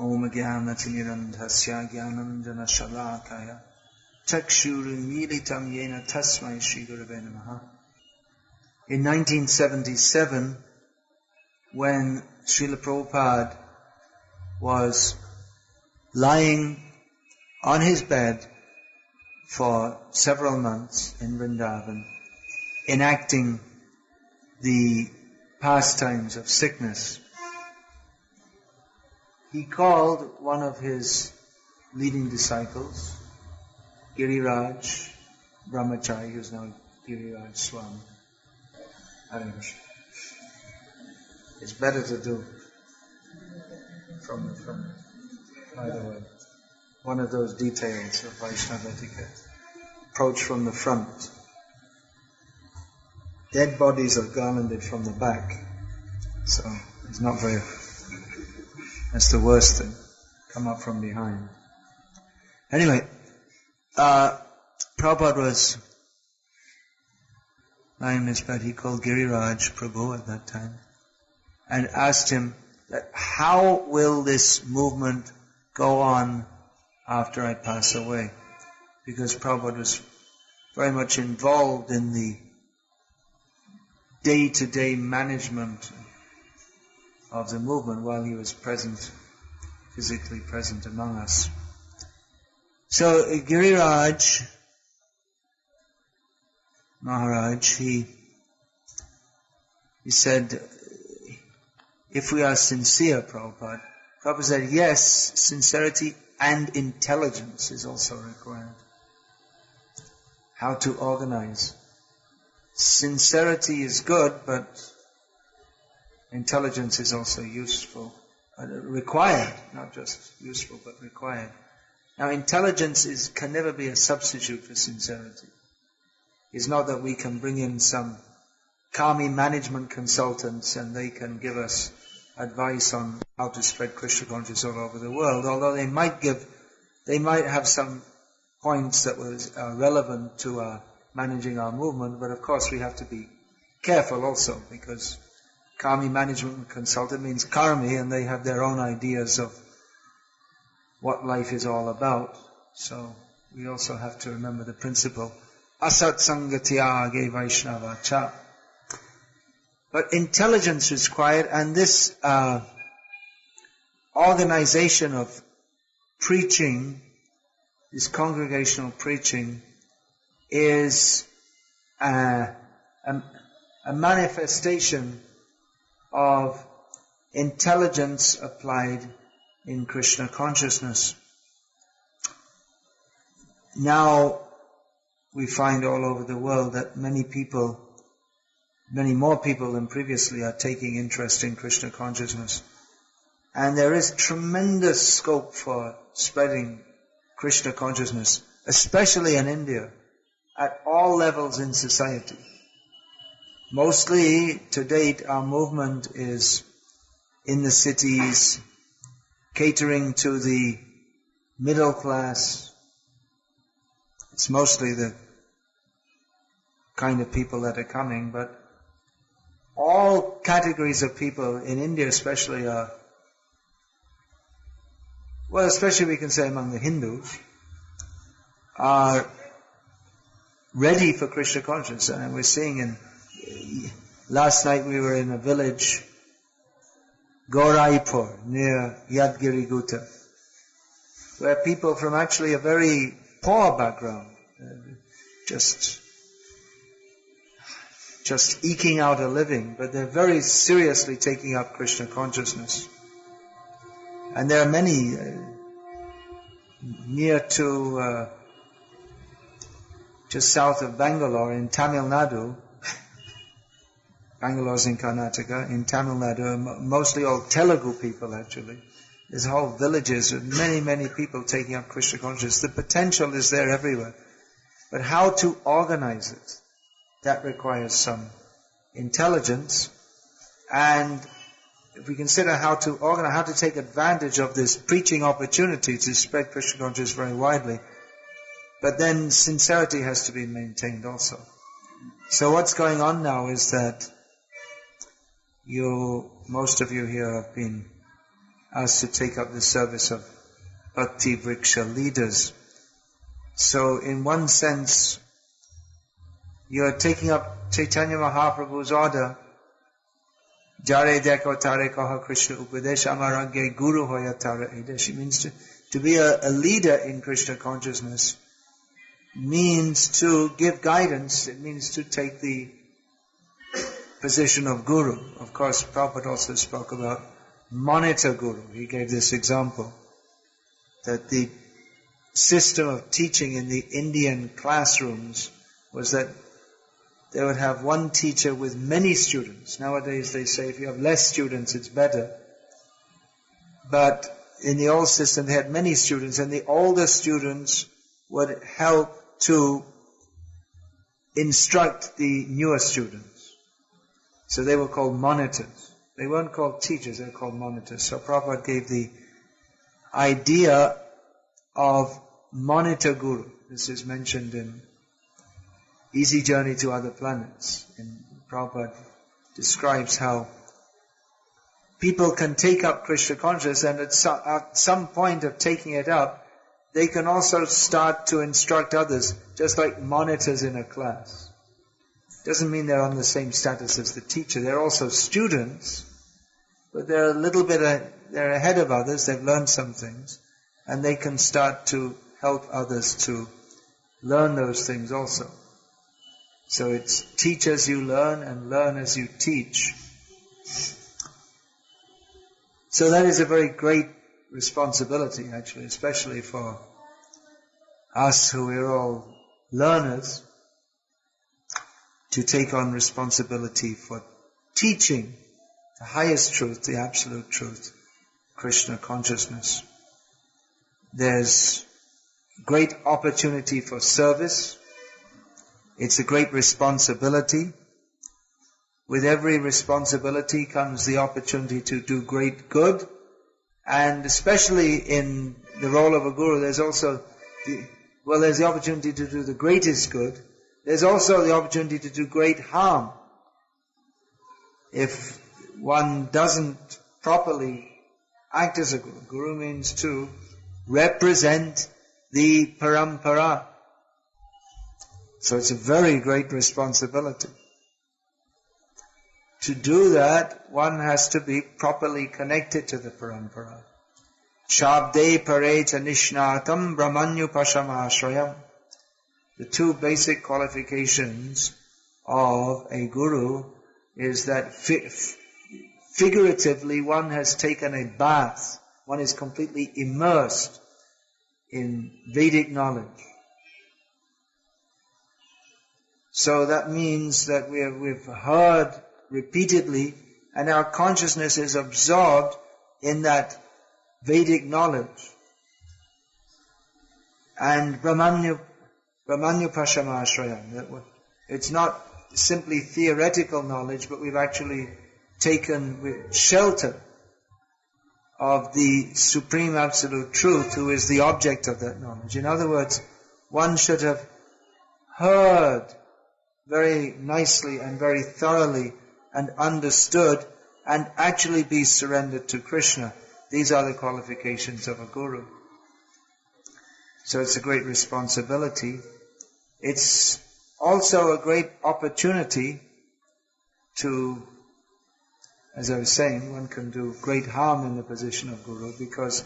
Om Jnanatirandhasya Jnananjana Shalakaya Chakshurumilitam Yena Tasmai Shri Gurave Namaha. In 1977, when Srila Prabhupada was lying on his bed for several months in Vrindavan, enacting the pastimes of sickness, he called one of his leading disciples, Giriraj Brahmachari, who is now Giriraj Swami. Hare Krishna. It's better to do from the front, by the way. One of those details of Vaishnava etiquette. Approach from the front. Dead bodies are garlanded from the back. So it's not very... That's the worst thing. Come up from behind. Anyway, Prabhupada was lying in his bed. He called Giriraj Prabhu at that time and asked him that how will this movement go on after I pass away? Because Prabhupada was very much involved in the day-to-day management of the movement while he was present, physically present among us. So Giriraj Maharaj, he said, if we are sincere, Prabhupada said, yes, sincerity and intelligence is also required. How to organize. Sincerity is good, but intelligence is also useful, required, not just useful, but required. Now, intelligence can never be a substitute for sincerity. It's not that we can bring in some Kami management consultants and they can give us advice on how to spread Krishna consciousness all over the world, although they might have some points that was relevant to managing our movement, but of course we have to be careful also, because Kami management consultant means karmi, and they have their own ideas of what life is all about. So we also have to remember the principle, asat sangatyage vaishnava cha. But intelligence is required, and this organization of preaching, this congregational preaching, is a manifestation of intelligence applied in Krishna consciousness. Now we find all over the world that many more people than previously are taking interest in Krishna consciousness. And there is tremendous scope for spreading Krishna consciousness, especially in India, at all levels in society. Mostly, to date, our movement is in the cities, catering to the middle class. It's mostly the kind of people that are coming, but all categories of people in India especially are, well, especially we can say among the Hindus, are ready for Krishna consciousness. And we're seeing last night we were in a village, Goraipur, near Yadgiri Gutta, where people from actually a very poor background, just eking out a living, but they're very seriously taking up Krishna consciousness. And there are many near to just south of Bangalore in Tamil Nadu. Bangalore's in Karnataka. In Tamil Nadu, mostly all Telugu people actually. There's whole villages with many, many people taking up Krishna consciousness. The potential is there everywhere. But how to organize it, that requires some intelligence. And if we consider how to organize, how to take advantage of this preaching opportunity to spread Krishna consciousness very widely, but then sincerity has to be maintained also. So what's going on now is that most of you here have been us to take up the service of Bhakti vrksa leaders. So in one sense, you are taking up Chaitanya Mahaprabhu's order, Jare deko tare kaha Krishna upadesh amaragya guru hoya tara edesh. It means to be a leader in Krishna consciousness means to give guidance. It means to take the position of guru. Of course, Prabhupada also spoke about monitor guru. He gave this example, that the system of teaching in the Indian classrooms was that they would have one teacher with many students. Nowadays they say if you have less students it's better. But in the old system they had many students, and the older students would help to instruct the newer students. So they were called monitors. They weren't called teachers, they were called monitors. So Prabhupada gave the idea of monitor guru. This is mentioned in Easy Journey to Other Planets. And Prabhupada describes how people can take up Krishna consciousness, and at some point of taking it up, they can also start to instruct others, just like monitors in a class. Doesn't mean they're on the same status as the teacher. They're also students, but they're they're ahead of others. They've learned some things, and they can start to help others to learn those things also. So it's teach as you learn and learn as you teach. So that is a very great responsibility, actually, especially for us who are all learners, to take on responsibility for teaching the highest truth, the absolute truth, Krishna consciousness. There's great opportunity for service. It's a great responsibility. With every responsibility comes the opportunity to do great good. And especially in the role of a guru, there's also there's the opportunity to do the greatest good. There's also the opportunity to do great harm. If one doesn't properly act as a guru. Guru means to represent the parampara. So it's a very great responsibility. To do that, one has to be properly connected to the parampara. Shabde pareta nishnatam brahmanyupashamashrayam. The two basic qualifications of a guru is that figuratively one has taken a bath. One is completely immersed in Vedic knowledge. So that means that we've heard repeatedly, and our consciousness is absorbed in that Vedic knowledge. And Brahmanyupashamashrayam. It's not simply theoretical knowledge, but we've actually taken shelter of the Supreme Absolute Truth, who is the object of that knowledge. In other words, one should have heard very nicely and very thoroughly and understood and actually be surrendered to Krishna. These are the qualifications of a guru. So it's a great responsibility. It's also a great opportunity to, as I was saying, one can do great harm in the position of guru, because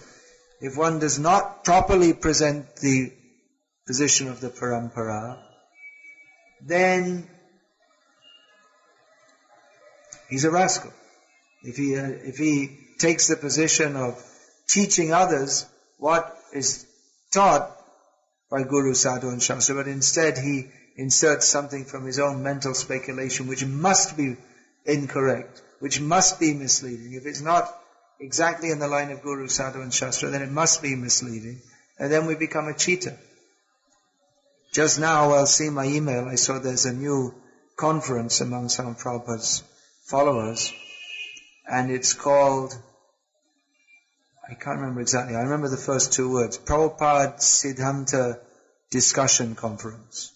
if one does not properly present the position of the parampara, then he's a rascal. If he takes the position of teaching others what is taught by Guru, Sadhu and Shastra, but instead he inserts something from his own mental speculation which must be incorrect, which must be misleading. If it's not exactly in the line of Guru, Sadhu and Shastra, then it must be misleading, and then we become a cheater. Just now, while seeing my email, I saw there's a new conference among some of Prabhupada's followers, and it's called, I can't remember exactly, I remember the first two words, Prabhupada Siddhanta Discussion Conference.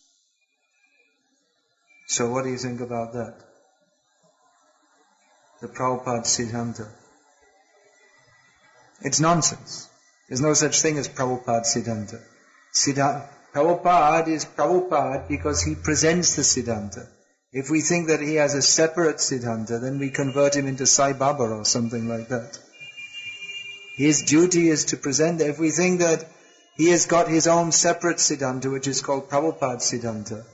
So what do you think about that? The Prabhupada Siddhanta. It's nonsense. There's no such thing as Prabhupada Siddhanta. Prabhupada is Prabhupada because he presents the Siddhanta. If we think that he has a separate Siddhanta, then we convert him into Sai Baba or something like that. His duty is to present. If we think that he has got his own separate Siddhanta, which is called Prabhupada Siddhanta,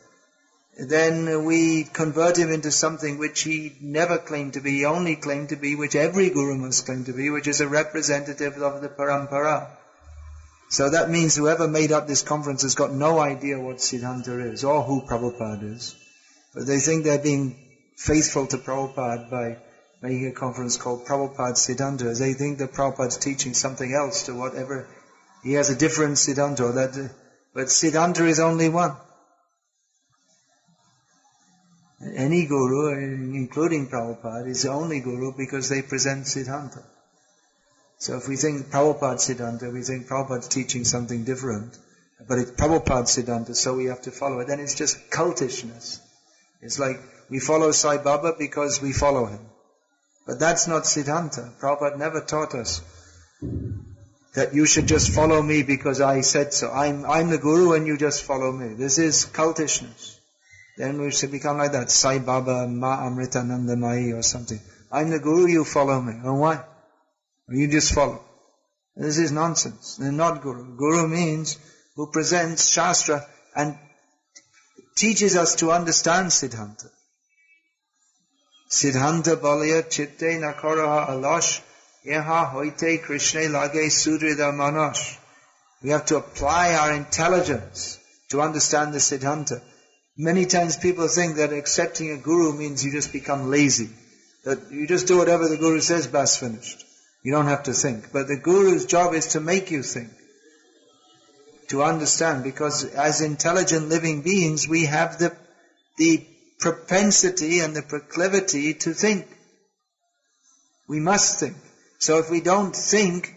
then we convert him into something which he never claimed to be, he only claimed to be, which every Guru must claim to be, which is a representative of the Parampara. So that means whoever made up this conference has got no idea what Siddhanta is, or who Prabhupada is. But they think they're being faithful to Prabhupada by making a conference called Prabhupada Siddhanta. They think that Prabhupada's teaching something else to whatever. He has a different Siddhanta, but Siddhanta is only one. Any Guru, including Prabhupada, is the only Guru because they present Siddhanta. So if we think Prabhupada Siddhanta, we think Prabhupada's teaching something different, but it's Prabhupada Siddhanta, so we have to follow it. Then it's just cultishness. It's like we follow Sai Baba because we follow him. But that's not Siddhanta. Prabhupada never taught us that you should just follow me because I said so. I'm the Guru and you just follow me. This is cultishness. Then we should become like that, Sai Baba Ma Amritananda Mai or something. I'm the Guru, you follow me. Oh, why? You just follow. This is nonsense. They're not Guru. Guru means who presents Shastra and teaches us to understand Siddhanta. Siddhanta balaya chitte nakaraha alash yeha hoite krishne lage sudrida manash. We have to apply our intelligence to understand the Siddhanta. Many times people think that accepting a Guru means you just become lazy. That you just do whatever the Guru says, bas finished. You don't have to think. But the Guru's job is to make you think. To understand. Because as intelligent living beings, we have the propensity and the proclivity to think. We must think. So if we don't think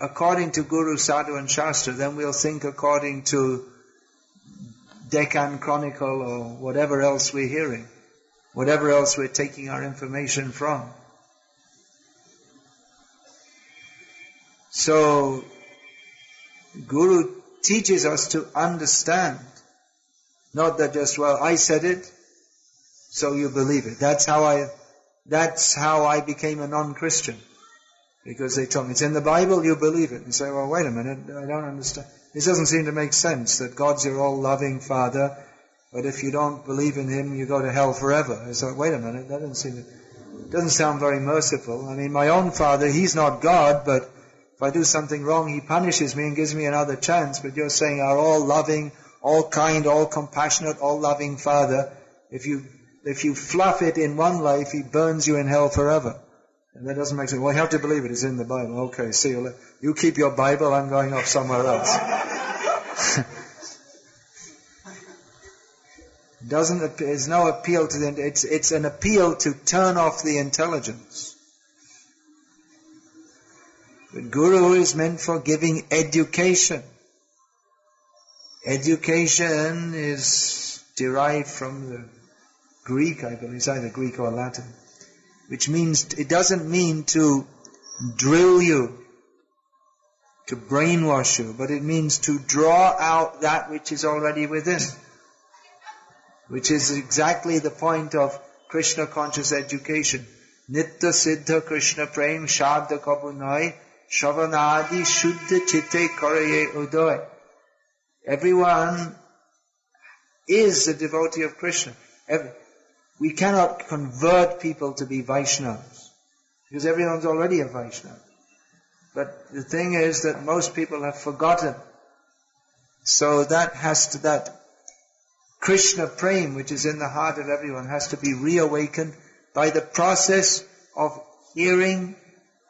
according to Guru, Sadhu and Shastra, then we'll think according to Deccan Chronicle or whatever else we're hearing, whatever else we're taking our information from. So, Guru teaches us to understand, not that just, well, I said it, so you believe it. That's how I became a non-Christian. Because they told me, it's in the Bible, you believe it. You say, well, wait a minute, I don't understand. This doesn't seem to make sense, that God's your all-loving Father, but if you don't believe in Him, you go to hell forever. I said, wait a minute, that doesn't sound very merciful. I mean, my own Father, He's not God, but if I do something wrong, He punishes me and gives me another chance. But you're saying our all-loving, all-kind, all-compassionate, all-loving Father, if you fluff it in one life, He burns you in hell forever. And that doesn't make sense. Well, you have to believe it. It's in the Bible. Okay, see you later. You keep your Bible, I'm going off somewhere else. There's no appeal to it's an appeal to turn off the intelligence. But Guru is meant for giving education. Education is derived from the Greek, I believe, it's either Greek or Latin, which means, it doesn't mean to drill you, to brainwash you, but it means to draw out that which is already within, which is exactly the point of Krishna conscious education. Nitya siddha Krishna prem shabda kabunai shavanadi shuddha chitte karaye udoy. Everyone is a devotee of Krishna. We cannot convert people to be Vaishnavas, because everyone's already a Vaishnava. But the thing is that most people have forgotten. So that Krishna prem, which is in the heart of everyone, has to be reawakened by the process of hearing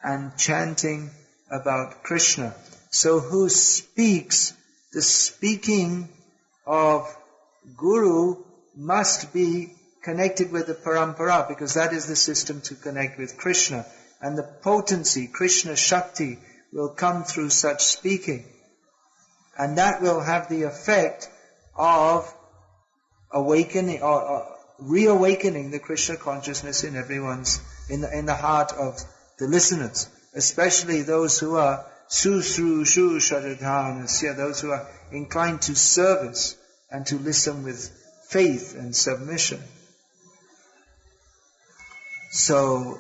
and chanting about Krishna. So who speaks? The speaking of Guru must be connected with the parampara, because that is the system to connect with Krishna. And the potency, Krishna Shakti, will come through such speaking. And that will have the effect of awakening, or reawakening the Krishna consciousness in everyone's, in the heart of the listeners. especially those who are susrushu shradhanasya, those who are inclined to service and to listen with faith and submission. So,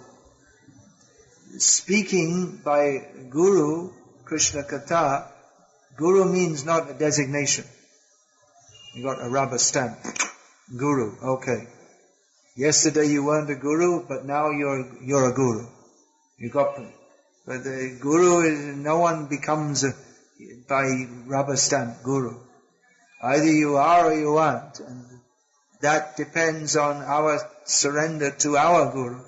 speaking by Guru, Krishna Katha, Guru means not a designation. You got a rubber stamp. Guru, okay. Yesterday you weren't a guru, but now you're a guru. You got me. But the guru is, no one becomes by rubber stamp guru. Either you are or you aren't. And that depends on our surrender to our guru.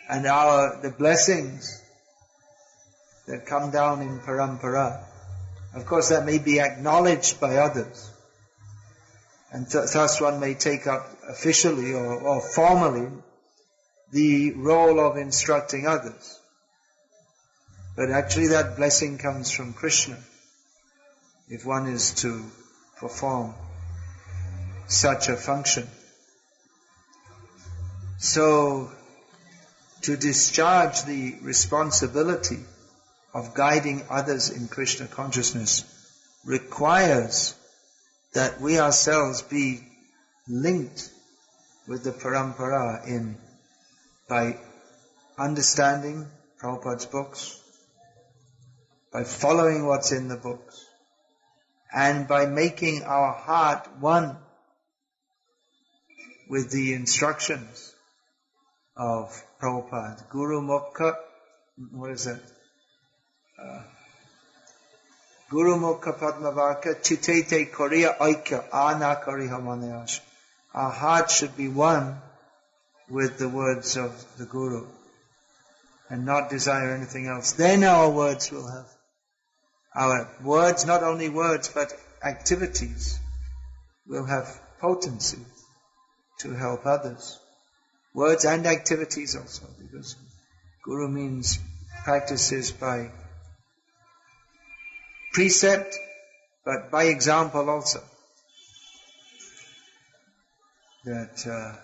And the blessings that come down in parampara. Of course that may be acknowledged by others. And thus one may take up officially or formally the role of instructing others. But actually that blessing comes from Krishna, if one is to perform such a function. So, to discharge the responsibility of guiding others in Krishna consciousness requires that we ourselves be linked with the parampara by understanding Prabhupada's books, by following what's in the books, and by making our heart one with the instructions of Prabhupada. Guru Mukha, what is that? Guru Mukha Padmavaka Chitete Koriya Aika Ana Kariha Manayash. Our heart should be one with the words of the Guru and not desire anything else. Then our words will have, our words, not only words but activities, will have potency to help others. Words and activities also, because Guru means practices by precept, but by example also. That,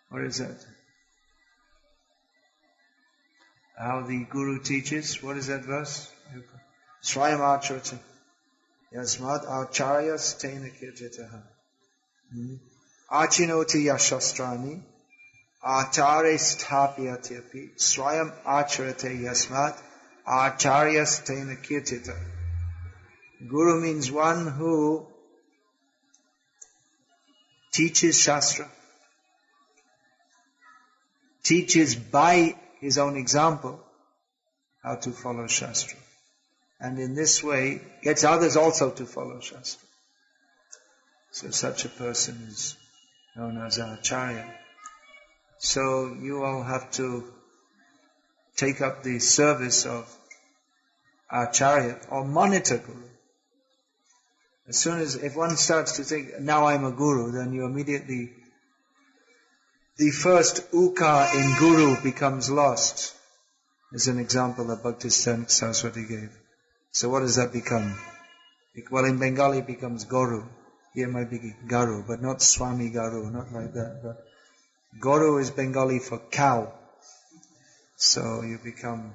what is that? How the Guru teaches, what is that verse? Swayam acharata yasmat acharyas tena kirjitaha. Achinoti yashastrani acharya sthapyatyapi swayam acharate yasmat acharyas tena kirtita. Guru means one who teaches Shastra, teaches by his own example how to follow Shastra, and in this way gets others also to follow Shastra. So such a person is known as Acharya. So you all have to take up the service of Acharya or monitor Guru. As soon as, if one starts to think, now I'm a Guru, then you immediately, the first uka in Guru becomes lost, as an example that Bhakti Saraswati gave. So what does that become? Well, in Bengali it becomes Guru. Here it might be Garu, but not Swami Garu, not like that. But Guru is Bengali for cow. So you become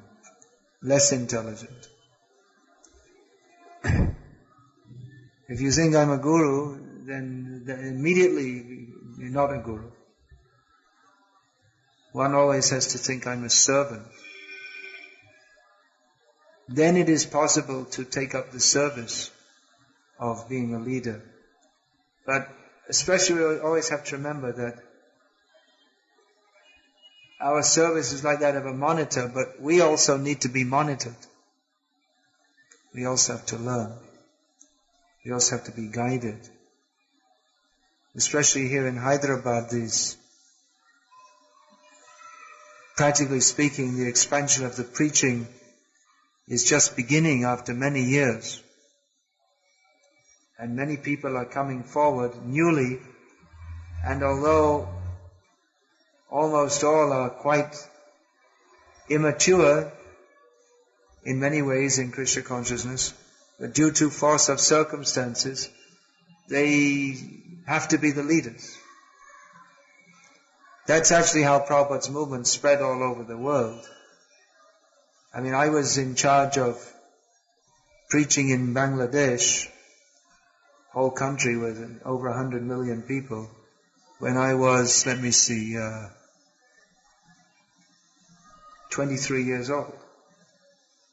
less intelligent. If you think I'm a Guru, then immediately you're not a Guru. One always has to think I'm a servant. Then it is possible to take up the service of being a leader. But especially we always have to remember that our service is like that of a monitor, but we also need to be monitored. We also have to learn. We also have to be guided. Especially here in Hyderabad, practically speaking, the expansion of the preaching is just beginning after many years. And many people are coming forward newly, and although almost all are quite immature in many ways in Krishna consciousness, but due to force of circumstances, they have to be the leaders. That's actually how Prabhupada's movement spread all over the world. I mean, I was in charge of preaching in Bangladesh, whole country with over 100 million people, when I was, 23 years old.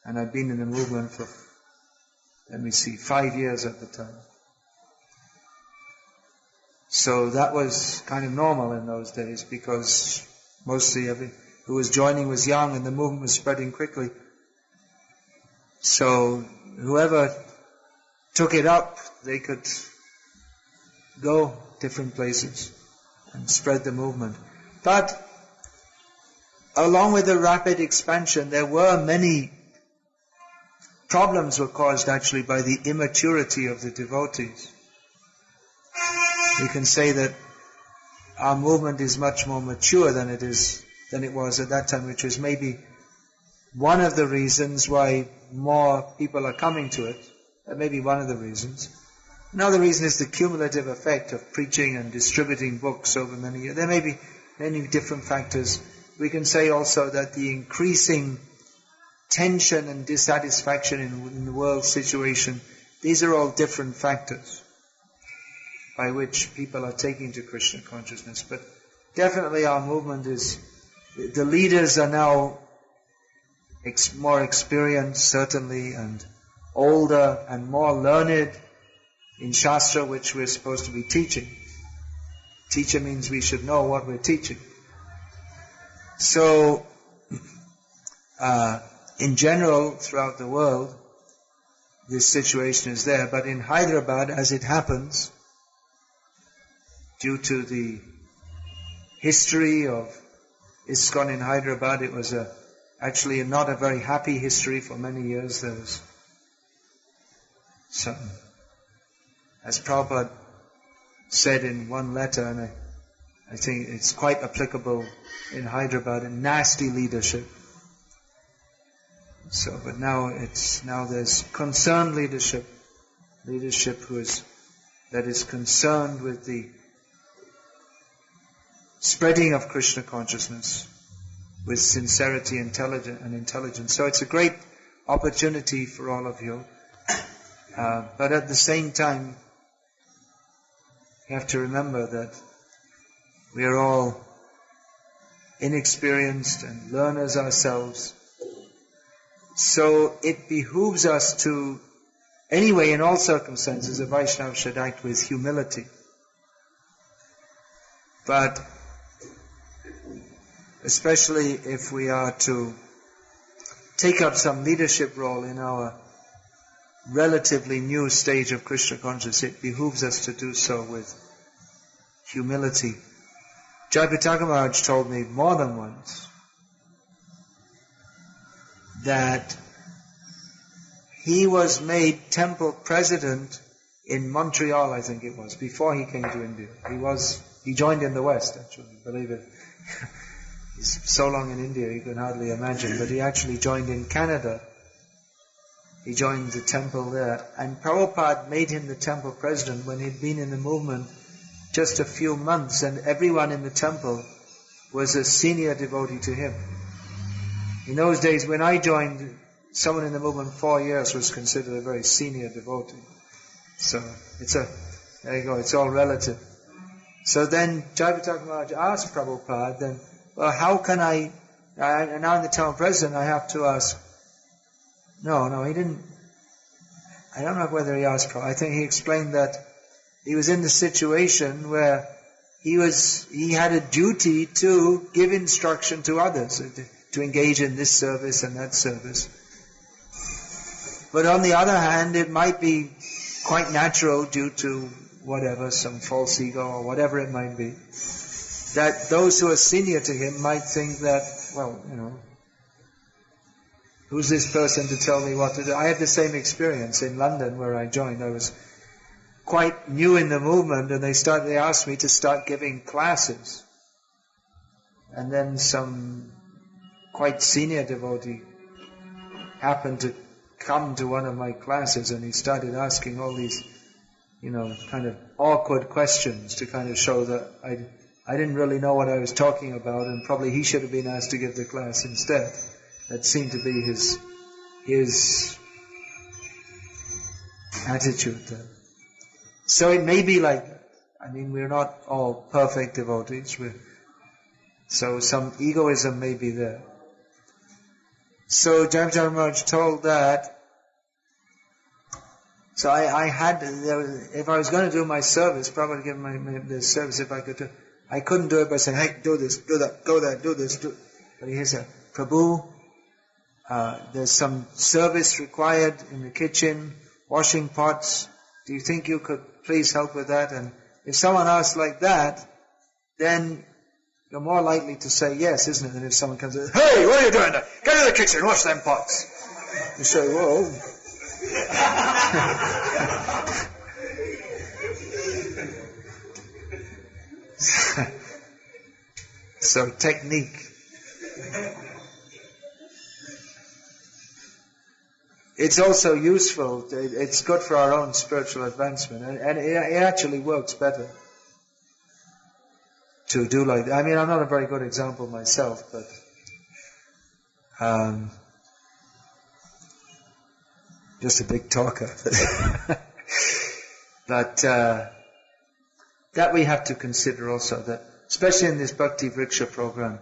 And I'd been in the movement for, 5 years at the time. So that was kind of normal in those days, because mostly who was joining was young and the movement was spreading quickly. So whoever took it up, they could go different places and spread the movement. But along with the rapid expansion, there were many problems were caused actually by the immaturity of the devotees. We can say that our movement is much more mature than it was at that time, which was maybe one of the reasons why more people are coming to it. That may be one of the reasons. Another reason is the cumulative effect of preaching and distributing books over many years. There may be many different factors. We can say also that the increasing tension and dissatisfaction in the world situation, these are all different factors by which people are taking to Krishna consciousness. But definitely our movement the leaders are now more experienced, certainly, and older and more learned in Shastra, which we're supposed to be teaching. Teacher means we should know what we're teaching. So, in general, throughout the world, this situation is there. But in Hyderabad, as it happens, due to the history of ISKCON in Hyderabad, it was actually not a very happy history for many years. There was some, as Prabhupada said in one letter, and I think it's quite applicable in Hyderabad, a nasty leadership. So, but now there's concerned leadership that is concerned with the spreading of Krishna consciousness with sincerity, intelligence. So it's a great opportunity for all of you. But at the same time, you have to remember that we are all inexperienced and learners ourselves. So it behooves us to, anyway, in all circumstances, a Vaishnava should act with humility. But especially if we are to take up some leadership role in our relatively new stage of Krishna consciousness, it behooves us to do so with humility. Jayapataka Maharaj told me more than once that he was made temple president in Montreal, I think it was, before he came to India. He joined in the West, actually, believe it. He's so long in India, you can hardly imagine, but he actually joined in Canada. He joined the temple there, and Prabhupada made him the temple president when he'd been in the movement just a few months, and everyone in the temple was a senior devotee to him. In those days, when I joined, someone in the movement 4 years was considered a very senior devotee. So, there you go, it's all relative. So then, Jayapataka Maharaj asked Prabhupada, then, well, how can now I'm the temple president, I have to ask. No, he didn't. I don't know whether he asked Prabhupada. I think he explained that he was in the situation where he had a duty to give instruction to others, to engage in this service and that service. But on the other hand, it might be quite natural due to whatever, some false ego or whatever it might be, that those who are senior to him might think that, well, who's this person to tell me what to do? I had the same experience in London where I joined. I was quite new in the movement, and they asked me to start giving classes. And then some quite senior devotee happened to come to one of my classes, and he started asking all these, kind of awkward questions to kind of show that I didn't really know what I was talking about, and probably he should have been asked to give the class instead. That seemed to be his attitude then. So it may be like that. I mean, we're not all perfect devotees. So some egoism may be there. So Jamacharya Maharaj told that. So I had, if I was going to do my service, probably give the service if I could do. I couldn't do it by saying, hey, do this, do that, go there, do this, do. But he said, Prabhu, there's some service required in the kitchen, washing pots. Do you think you could please help with that? And if someone asks like that, then you're more likely to say yes, isn't it? Than if someone comes and says, hey, what are you doing there? Get to the kitchen, wash them pots. You say, whoa. So technique. It's also useful. It's good for our own spiritual advancement, and it actually works better to do like that. I mean, I'm not a very good example myself, but just a big talker. But that we have to consider also, that especially in this Bhakti Vriksha program,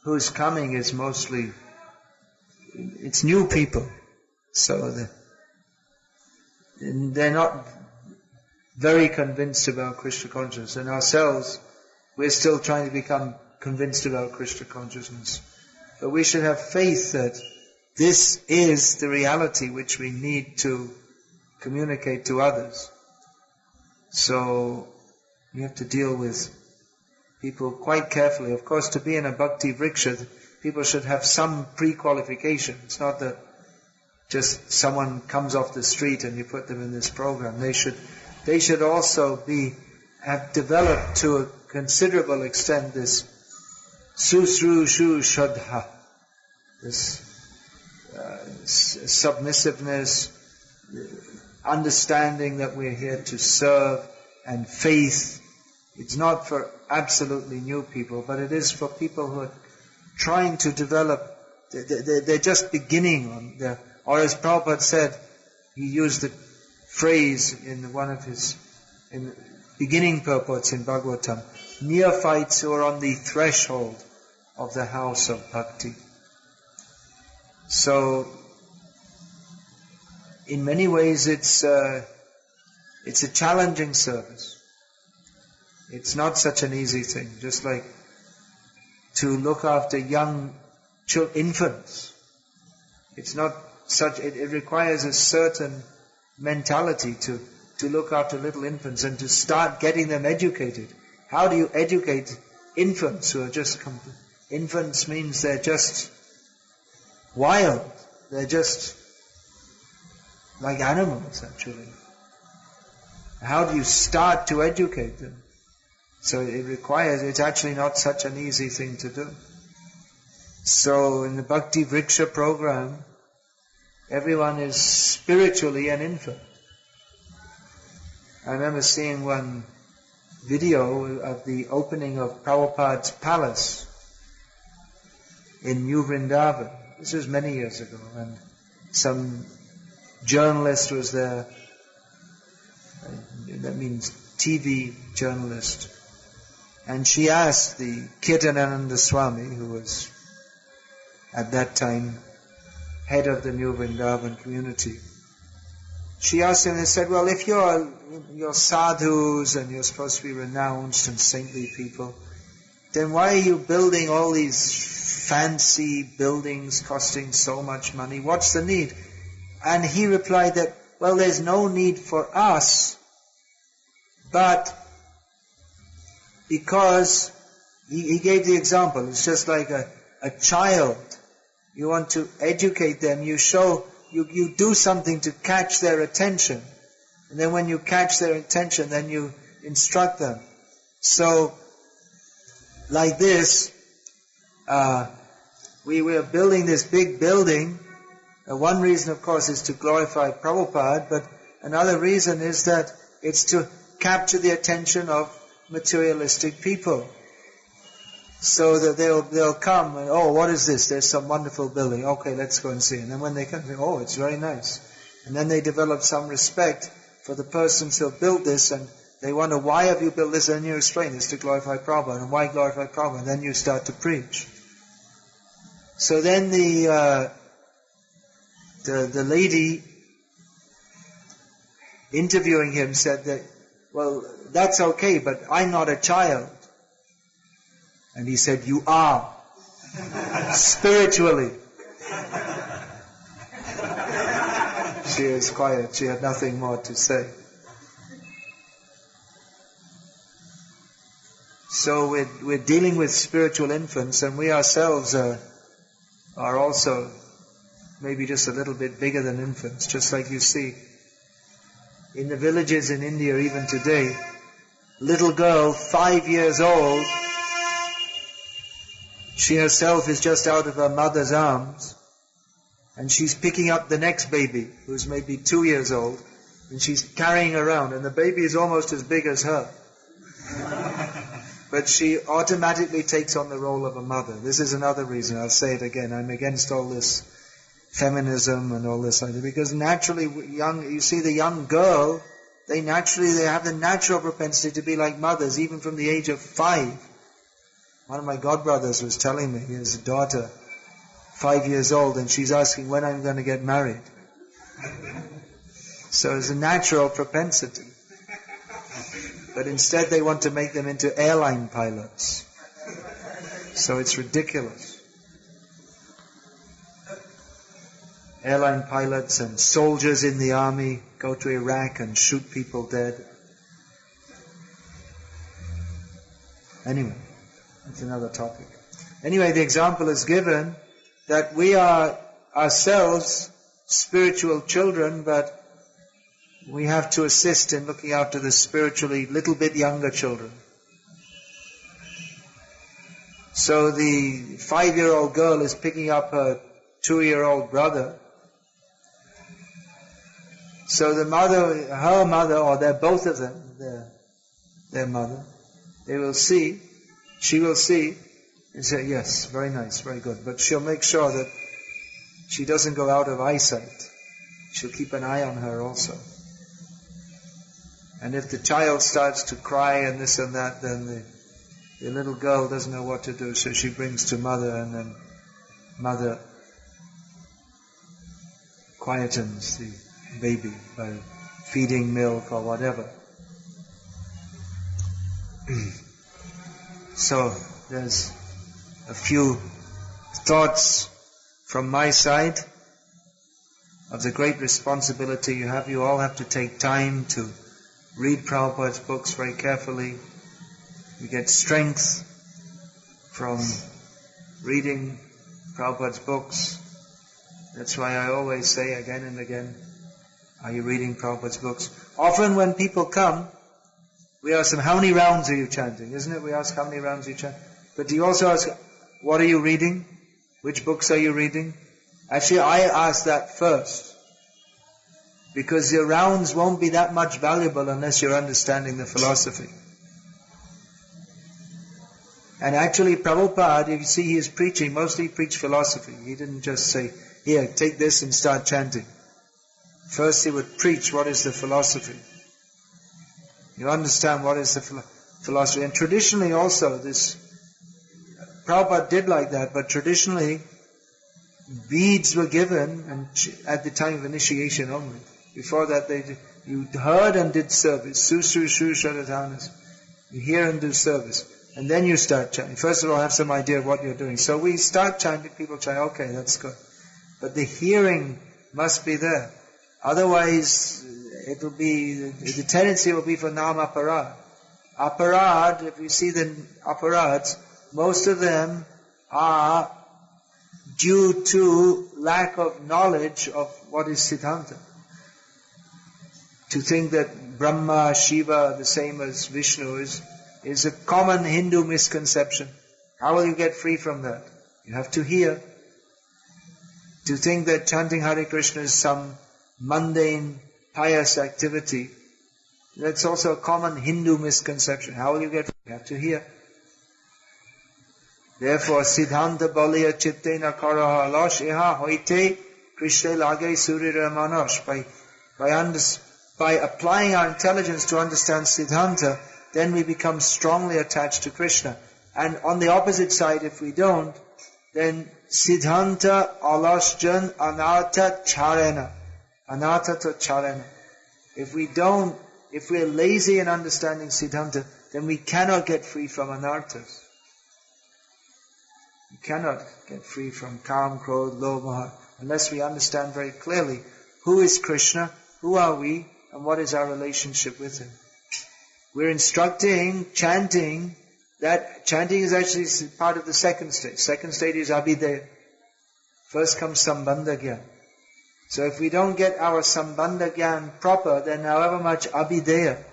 who's coming is mostly, it's new people. So they're not very convinced about Krishna consciousness. And ourselves, we're still trying to become convinced about Krishna consciousness. But we should have faith that this is the reality which we need to communicate to others. So we have to deal with people quite carefully. Of course, to be in a Bhakti Vriksha, people should have some pre-qualification. It's not that just someone comes off the street and you put them in this program. They should also have developed to a considerable extent this susrushu shraddha, this submissiveness, understanding that we're here to serve, and faith. It's not for absolutely new people, but it is for people who are trying to develop. They're just beginning on or as Prabhupada said, he used the phrase in one of his beginning purports in Bhagavatam, neophytes who are on the threshold of the house of bhakti. So, in many ways it's a challenging service. It's not such an easy thing, just like to look after young infants. It's not such, it requires a certain mentality to look after little infants and to start getting them educated. How do you educate infants who are just infants means they're just wild. They're just like animals, actually. How do you start to educate them? So it's actually not such an easy thing to do. So in the Bhakti Vriksha program, everyone is spiritually an infant. I remember seeing one video of the opening of Prabhupada's palace in New Vrindavan. This was many years ago, and some journalist was there. That means TV journalist. And she asked the Kirtanananda Swami, who was at that time head of the New Vrindavan community. She asked him and said, well, if you're sadhus and you're supposed to be renounced and saintly people, then why are you building all these fancy buildings costing so much money? What's the need? And he replied that, well, there's no need for us, but because he gave the example, it's just like a child. You want to educate them, you do something to catch their attention. And then when you catch their attention, then you instruct them. So, like this, we are building this big building. One reason, of course, is to glorify Prabhupada, but another reason is that it's to capture the attention of materialistic people. So that they'll come and, oh, what is this? There's some wonderful building. Okay, let's go and see. And then when they come, they say, oh, it's very nice. And then they develop some respect for the persons who have built this, and they wonder, why have you built this? And you explain this to glorify Prabhupada. And why glorify Prabhupada? And then you start to preach. So then the lady interviewing him said that, well, that's okay, but I'm not a child. And he said, you are. Spiritually. She was quiet. She had nothing more to say. So we're dealing with spiritual infants, and we ourselves are also maybe just a little bit bigger than infants, just like you see in the villages in India even today. Little girl, 5 years old, she herself is just out of her mother's arms, and she's picking up the next baby, who's maybe 2 years old, and she's carrying around, and the baby is almost as big as her. But she automatically takes on the role of a mother. This is another reason, I'll say it again, I'm against all this feminism and all this idea, because naturally, you see the young girl, they have the natural propensity to be like mothers, even from the age of 5. One of my godbrothers was telling me, he has a daughter, 5 years old, and she's asking when I'm going to get married. So it's a natural propensity. But instead they want to make them into airline pilots. So it's ridiculous. Airline pilots and soldiers in the army go to Iraq and shoot people dead. Anyway, that's another topic. Anyway, the example is given that we are ourselves spiritual children, but we have to assist in looking after the spiritually little bit younger children. So the 5-year-old girl is picking up her 2-year-old brother. So the mother, her mother, or they're both of them, their mother, she will see and say, yes, very nice, very good. But she'll make sure that she doesn't go out of eyesight. She'll keep an eye on her also. And if the child starts to cry and this and that, then the little girl doesn't know what to do, so she brings to mother, and then mother quietens the baby by feeding milk or whatever. So there's a few thoughts from my side of the great responsibility you have. You all have to take time to read Prabhupada's books very carefully. You get strength from reading Prabhupada's books. That's why I always say again and again, are you reading Prabhupada's books? Often when people come, we ask them, how many rounds are you chanting? Isn't it? We ask, how many rounds are you chanting? But do you also ask, what are you reading? Which books are you reading? Actually, I ask that first. Because your rounds won't be that much valuable unless you're understanding the philosophy. And actually, Prabhupada, if you see his preaching, mostly he preached philosophy. He didn't just say, here, take this and start chanting. First he would preach what is the philosophy. You understand what is the philosophy. And traditionally also, Prabhupada did like that, but traditionally, beads were given and at the time of initiation only. Before that, you heard and did service. Su su su shadatanas. You hear and do service. And then you start chanting. First of all, have some idea of what you're doing. So we start chanting, people chant, okay, that's good. But the hearing must be there. Otherwise, the tendency will be for nam aparad. Aparad, if you see the aparads, most of them are due to lack of knowledge of what is Siddhanta. To think that Brahma, Shiva, the same as Vishnu is a common Hindu misconception. How will you get free from that? You have to hear. To think that chanting Hare Krishna is some mundane, pious activity, that's also a common Hindu misconception. How will you get free? You have to hear. Therefore, Siddhanta Baliya Chittena Karaha Losh Iha Hoite Krishna Lage Surira Manosh. By applying our intelligence to understand Siddhanta, then we become strongly attached to Krishna. And on the opposite side, if we don't, then Siddhanta Alashjan Anartha Charena. Anartha to Charena. If we're lazy in understanding Siddhanta, then we cannot get free from anarthas. We cannot get free from Kam, Krodh, Lobha, unless we understand very clearly who is Krishna, who are we, and what is our relationship with Him. We're instructing chanting. That chanting is actually part of the second stage. Second stage is Abhideya. First comes Sambandha Gyan. So if we don't get our Sambandha Gyan proper, then however much Abhideya,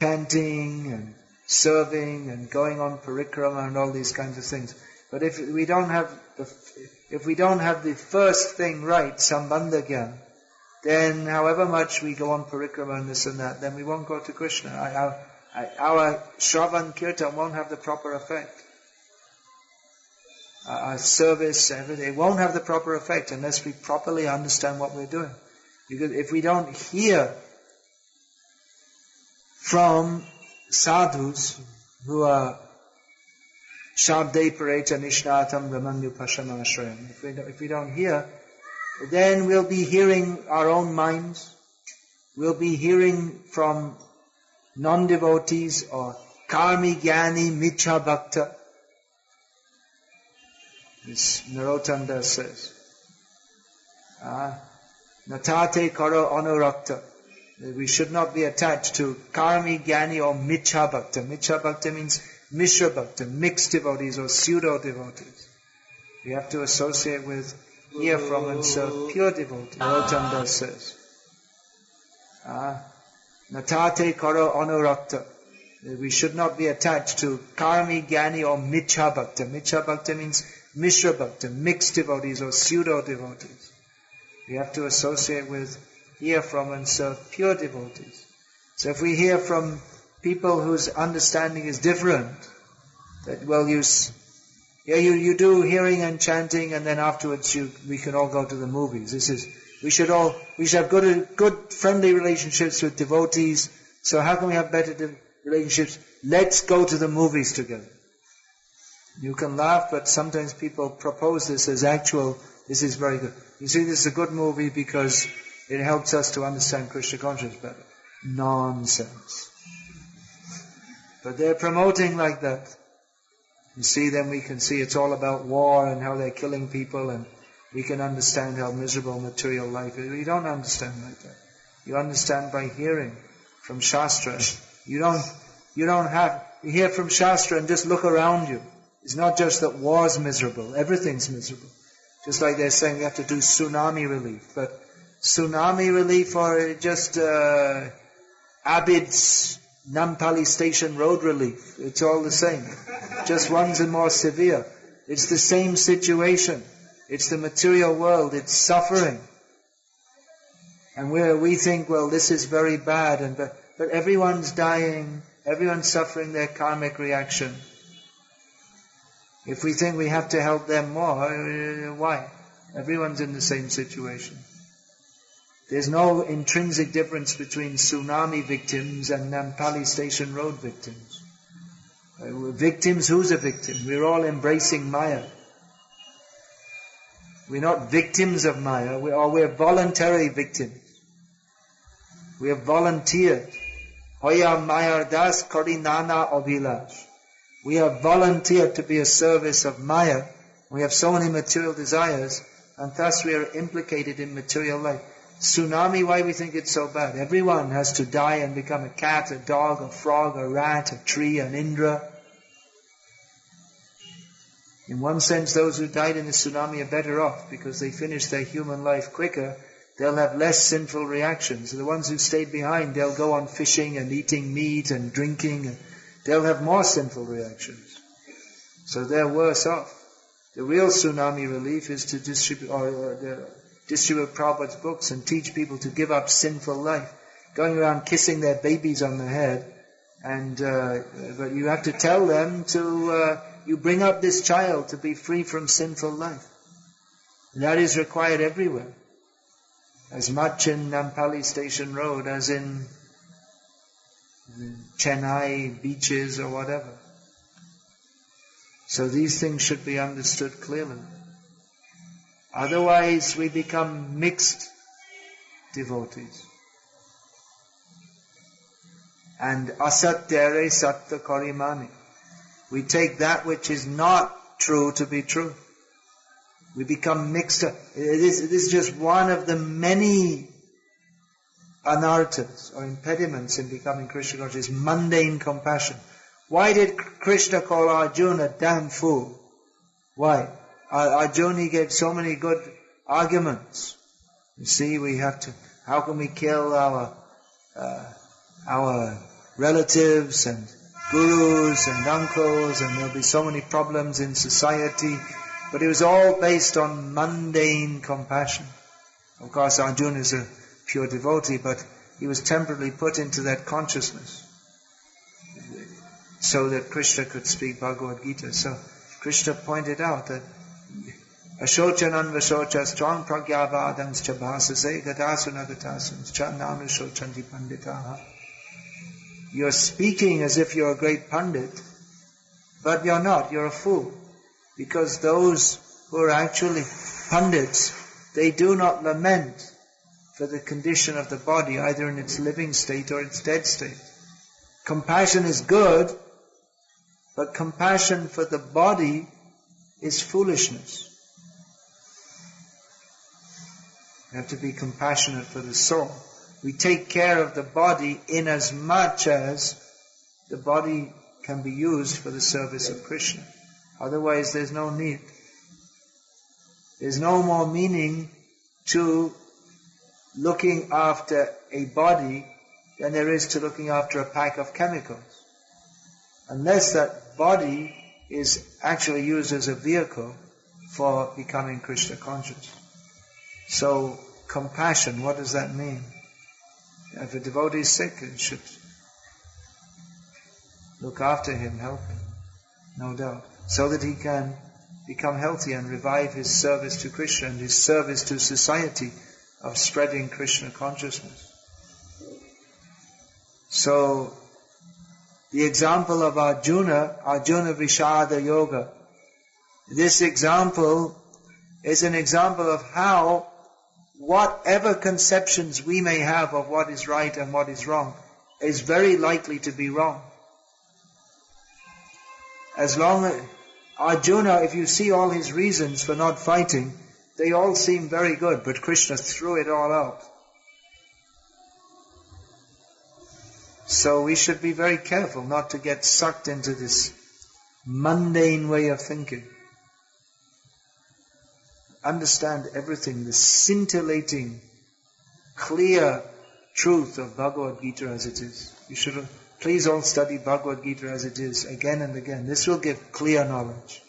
chanting and serving and going on parikrama and all these kinds of things. But if we don't have the first thing right, Sambandha Gyan, then however much we go on parikrama and this and that, then we won't go to Krishna. Our Shravan Kirtan won't have the proper effect. Our service, everything, it won't have the proper effect unless we properly understand what we're doing. Because if we don't hear from sadhus who are Shabde Parecha Nishnatam Ramanyu Pashamashrayam, if we don't hear, then we'll be hearing our own minds, we'll be hearing from non-devotees or karmi jnani michha bhakta. This Narotanda says, natate karo anurakta. We should not be attached to karmi jnani or michha bhakta. Michha bhakta means mishra bhakta, mixed devotees or pseudo devotees. We have to associate with, hear from and serve pure devotees. Narotanda says, natate karo anurakta. We should not be attached to karmi jnani or michha bhakta. Michha bhakta means mishra bhakta, mixed devotees or pseudo devotees. We have to associate with, hear from and serve pure devotees. So if we hear from people whose understanding is different, that you do hearing and chanting, and then afterwards we can all go to the movies. We should have good friendly relationships with devotees. So how can we have better relationships? Let's go to the movies together. You can laugh, but sometimes people propose this as this is very good. You see, this is a good movie because it helps us to understand Krishna consciousness better. Nonsense. But they're promoting like that. You see, then we can see it's all about war and how they're killing people, and we can understand how miserable material life is. We don't understand like that. You understand by hearing from Shastra. You hear from Shastra and just look around you. It's not just that war's miserable, everything's miserable. Just like they're saying we have to do tsunami relief. But tsunami relief or just Abid's Nampally Station road relief, it's all the same. Just one's more severe. It's the same situation. It's the material world, it's suffering. And we think, well, this is very bad, but everyone's dying, everyone's suffering their karmic reaction. If we think we have to help them more, why? Everyone's in the same situation. There's no intrinsic difference between tsunami victims and Nampally Station Road victims. Victims, who's a victim? We're all embracing Maya. We're not victims of Maya, we're voluntary victims. We have volunteered. Hoya Maya das kari nana abhilash. We have volunteered to be a service of Maya. We have so many material desires, and thus we are implicated in material life. Tsunami, why we think it's so bad? Everyone has to die and become a cat, a dog, a frog, a rat, a tree, an Indra. In one sense, those who died in the tsunami are better off because they finished their human life quicker. They'll have less sinful reactions. The ones who stayed behind, they'll go on fishing and eating meat and drinking, and they'll have more sinful reactions. So they're worse off. The real tsunami relief is to distribute Prabhupada's books and teach people to give up sinful life. Going around kissing their babies on the head, but you have to tell them to you bring up this child to be free from sinful life. And that is required everywhere. As much in Nampally Station Road as in Chennai beaches or whatever. So these things should be understood clearly. Otherwise we become mixed devotees. And asatyare satta karimani. We take that which is not true to be true. We become mixed up. This is just one of the many anarthas or impediments in becoming Krishna conscious, mundane compassion. Why did Krishna call Arjuna a damn fool? Why? Arjuna, he gave so many good arguments. You see, we have to, how can we kill our relatives and gurus and uncles, and there'll be so many problems in society. But it was all based on mundane compassion. Of course, Arjuna is a pure devotee, but he was temporarily put into that consciousness so that Krishna could speak Bhagavad Gita. So Krishna pointed out that Ashochanan vashochas tvang pragyavadans cha bhasase gatasuna gatasans cha nama shochanti panditaha. You're speaking as if you're a great pandit, but you're not, you're a fool. Because those who are actually pandits, they do not lament for the condition of the body, either in its living state or its dead state. Compassion is good, but compassion for the body is foolishness. You have to be compassionate for the soul. We take care of the body in as much as the body can be used for the service of Krishna. Otherwise there's no need. There's no more meaning to looking after a body than there is to looking after a pack of chemicals. Unless that body is actually used as a vehicle for becoming Krishna conscious. So, compassion, what does that mean? If a devotee is sick, you should look after him, help him, no doubt, so that he can become healthy and revive his service to Krishna and his service to society of spreading Krishna consciousness. So, the example of Arjuna Vishada Yoga, this example is an example of how whatever conceptions we may have of what is right and what is wrong is very likely to be wrong. As long as Arjuna, if you see all his reasons for not fighting, they all seem very good, but Krishna threw it all out. So we should be very careful not to get sucked into this mundane way of thinking. Understand everything, the scintillating, clear truth of Bhagavad Gita as it is. You should please all study Bhagavad Gita as it is again and again. This will give clear knowledge.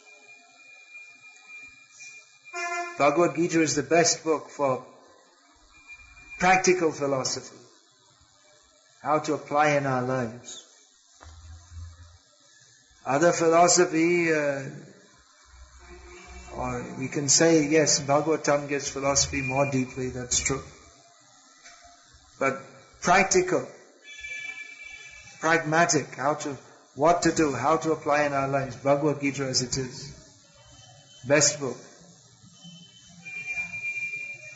Bhagavad Gita is the best book for practical philosophy, how to apply in our lives. Other philosophy, or we can say, yes, Bhagavatam gives philosophy more deeply, that's true. But practical, pragmatic, what to do, how to apply in our lives, Bhagavad Gita as it is. Best book.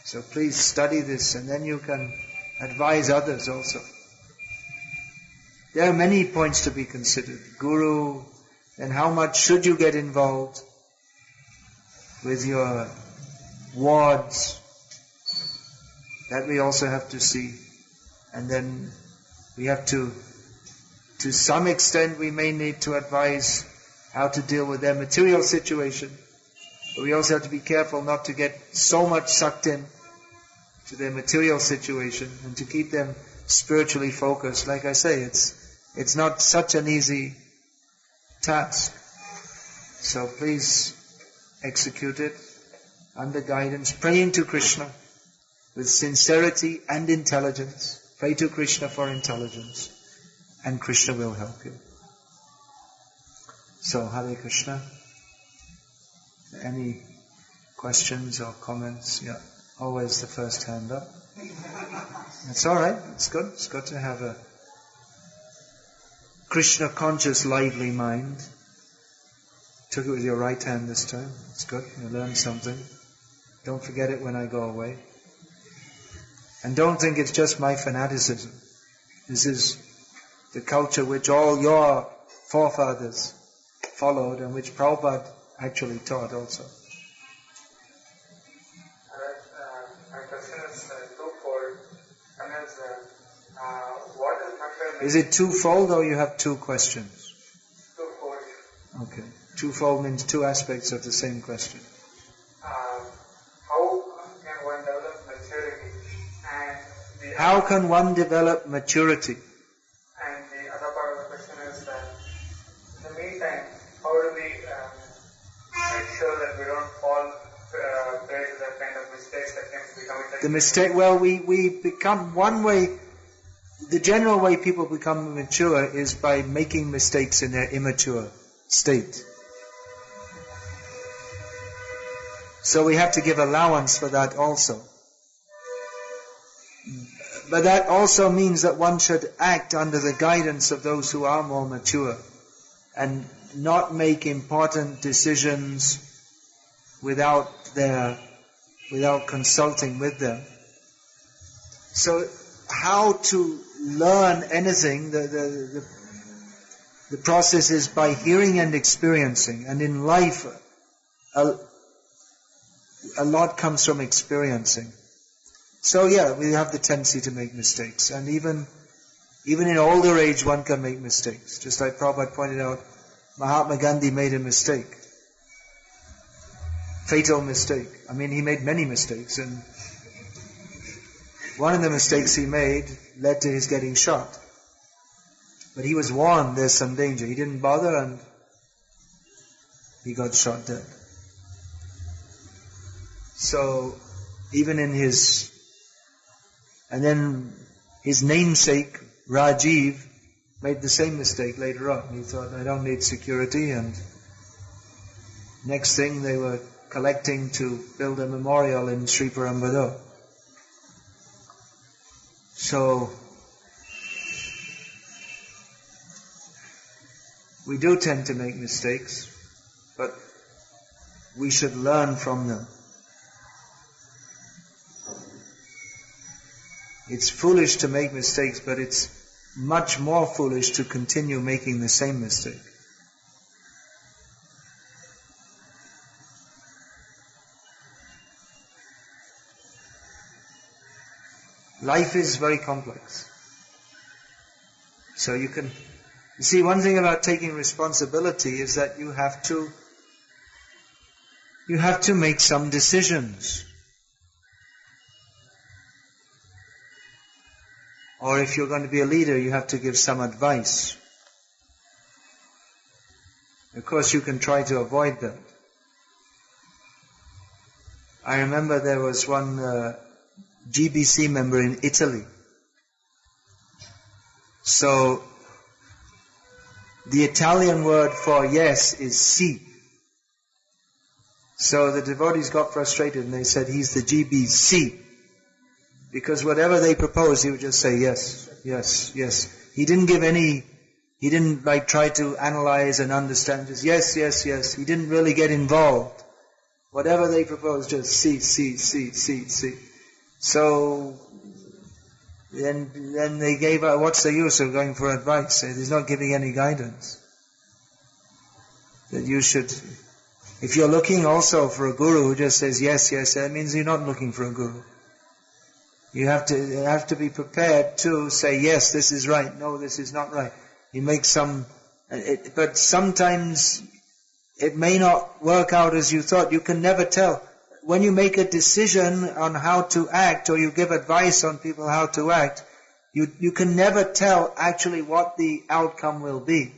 So please study this, and then you can advise others also. There are many points to be considered. Guru, and how much should you get involved with your wards? That we also have to see. And then we have to some extent we may need to advise how to deal with their material situation. But we also have to be careful not to get so much sucked in to their material situation and to keep them spiritually focused. Like I say, it's not such an easy task. So please execute it under guidance, praying to Krishna with sincerity and intelligence. Pray to Krishna for intelligence, and Krishna will help you. So, Hare Krishna. Any questions or comments? Yeah, always the first hand up. It's alright, it's good. It's good to have a Krishna conscious, lively mind. Took it with your right hand this time. It's good, you learned something. Don't forget it when I go away. And don't think it's just my fanaticism. This is the culture which all your forefathers followed and which Prabhupada actually taught also. My question is twofold. One is, what is Bhakti? Is it twofold or you have two questions? Twofold. Okay. Twofold means two aspects of the same question. How can one develop maturity? And How can one develop maturity? And the other part of the question is that, in the meantime, how do we make sure that we don't fall prey to that kind of mistakes that can be committed? The mistake, well, we become one way, the general way people become mature is by making mistakes in their immature state. So we have to give allowance for that also. But that also means that one should act under the guidance of those who are more mature and not make important decisions without consulting with them. So how to learn anything, the process is by hearing and experiencing. And in life, a lot comes from experiencing. So yeah, we have the tendency to make mistakes. And even in older age, one can make mistakes. Just like Prabhupada pointed out, Mahatma Gandhi made a mistake. Fatal mistake. I mean, he made many mistakes. And one of the mistakes he made led to his getting shot. But he was warned there's some danger. He didn't bother and he got shot dead. So, even in and then his namesake, Rajiv, made the same mistake later on. He thought, I don't need security, and next thing they were collecting to build a memorial in Sri Perambador. So, we do tend to make mistakes, but we should learn from them. It's foolish to make mistakes, but it's much more foolish to continue making the same mistake. Life is very complex. So you see, one thing about taking responsibility is that you have to make some decisions. Or if you're going to be a leader, you have to give some advice. Of course, you can try to avoid that. I remember there was one GBC member in Italy. So, the Italian word for yes is sì. So the devotees got frustrated and they said, he's the GBC. Because whatever they proposed, he would just say yes, yes, yes. He didn't try to analyze and understand. Just yes, yes, yes. He didn't really get involved. Whatever they proposed, just see. So, then they gave up, what's the use of going for advice? He's not giving any guidance. That you should, if you're looking also for a guru who just says yes, yes, that means you're not looking for a guru. You have to be prepared to say, yes, this is right, no, this is not right. You make but sometimes it may not work out as you thought. You can never tell. When you make a decision on how to act, or you give advice on people how to act, you can never tell actually what the outcome will be.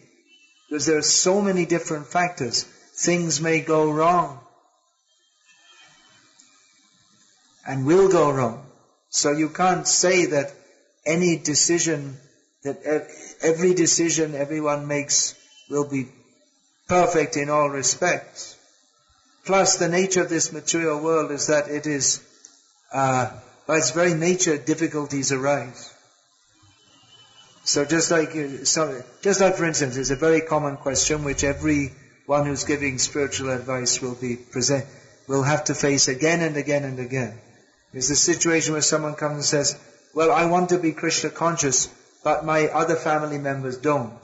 Because there are so many different factors. Things may go wrong. And will go wrong. So you can't say that every decision everyone makes will be perfect in all respects. Plus, the nature of this material world is that it is, by its very nature, difficulties arise. So just like, for instance, it's a very common question which everyone who's giving spiritual advice will have to face again and again and again. It's the situation where someone comes and says, well, I want to be Krishna conscious, but my other family members don't.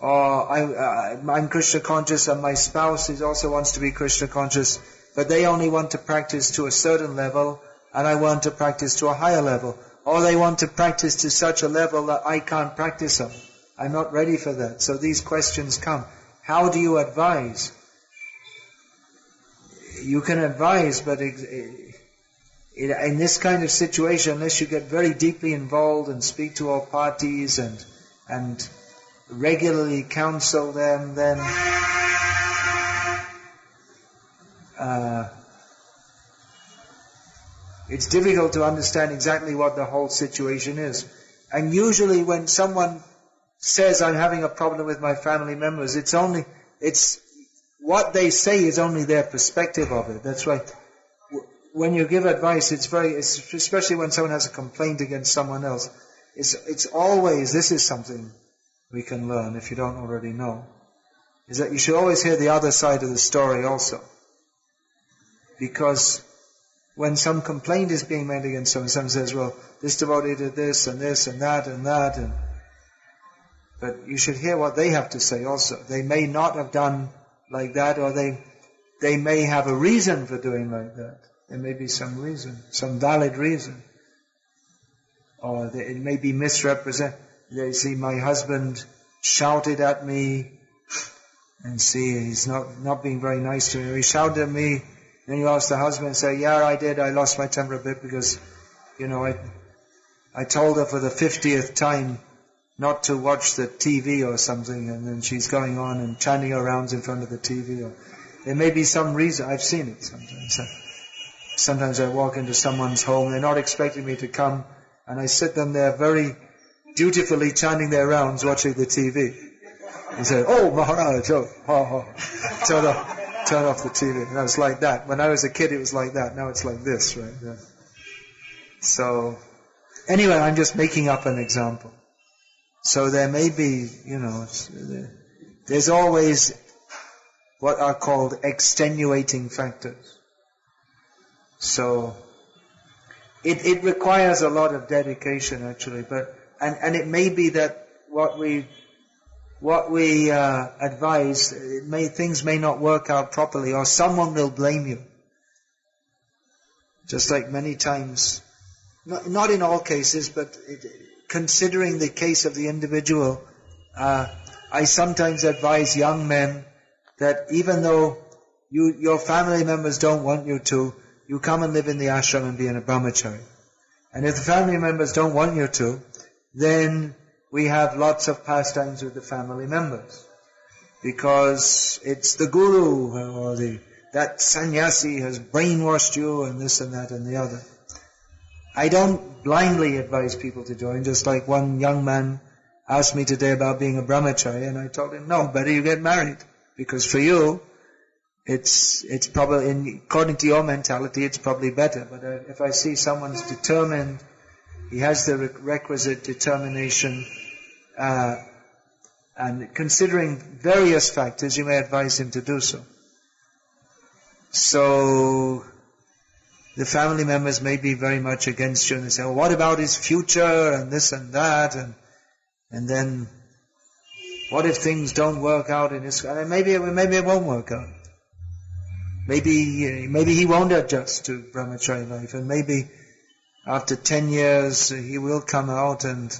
Or I'm Krishna conscious and my spouse also wants to be Krishna conscious, but they only want to practice to a certain level and I want to practice to a higher level. Or they want to practice to such a level that I can't practice on. I'm not ready for that. So these questions come. How do you advise? You can advise, but in this kind of situation, unless you get very deeply involved and speak to all parties and regularly counsel them, then it's difficult to understand exactly what the whole situation is. And usually when someone says, I'm having a problem with my family members, it's what they say is only their perspective of it. That's right. When you give advice, especially when someone has a complaint against someone else, it's always, this is something we can learn if you don't already know, is that you should always hear the other side of the story also. Because when some complaint is being made against someone says, well, this devotee did this and that, but you should hear what they have to say also. They may not have done like that, or they may have a reason for doing like that. There may be some reason, some valid reason. Or it may be misrepresented. They see my husband shouted at me, and see he's not being very nice to me. He shouted at me, then you ask the husband and say, yeah, I did, I lost my temper a bit because, I told her for the 50th time not to watch the TV or something, and then she's going on and chanting her rounds in front of the TV. Or there may be some reason. I've seen it sometimes. Sometimes I walk into someone's home, they're not expecting me to come, and I sit them there very dutifully chanting their rounds, watching the TV. And say, oh, Maharaj, turn off the TV. And I was like that. When I was a kid, it was like that. Now it's like this, right? Yeah. So, anyway, I'm just making up an example. So there may be, there's always what are called extenuating factors. So, it requires a lot of dedication actually, and it may be that what we advise, things may not work out properly, or someone will blame you. Just like many times, not in all cases, but considering the case of the individual, I sometimes advise young men that even though your family members don't want you to, you come and live in the ashram and be in a brahmachari. And if the family members don't want you to, then we have lots of pastimes with the family members. Because it's the guru or that sannyasi has brainwashed you and this and that and the other. I don't blindly advise people to join, just like one young man asked me today about being a brahmachari, and I told him, no, better you get married. Because for you, it's probably, according to your mentality, it's probably better. But if I see someone's determined, he has the requisite determination, and considering various factors, you may advise him to do so. So, the family members may be very much against you, and they say, well, what about his future, and this and that, and then, what if things don't work out in his, and maybe it won't work out. Maybe he won't adjust to brahmachari life, and maybe after 10 years he will come out and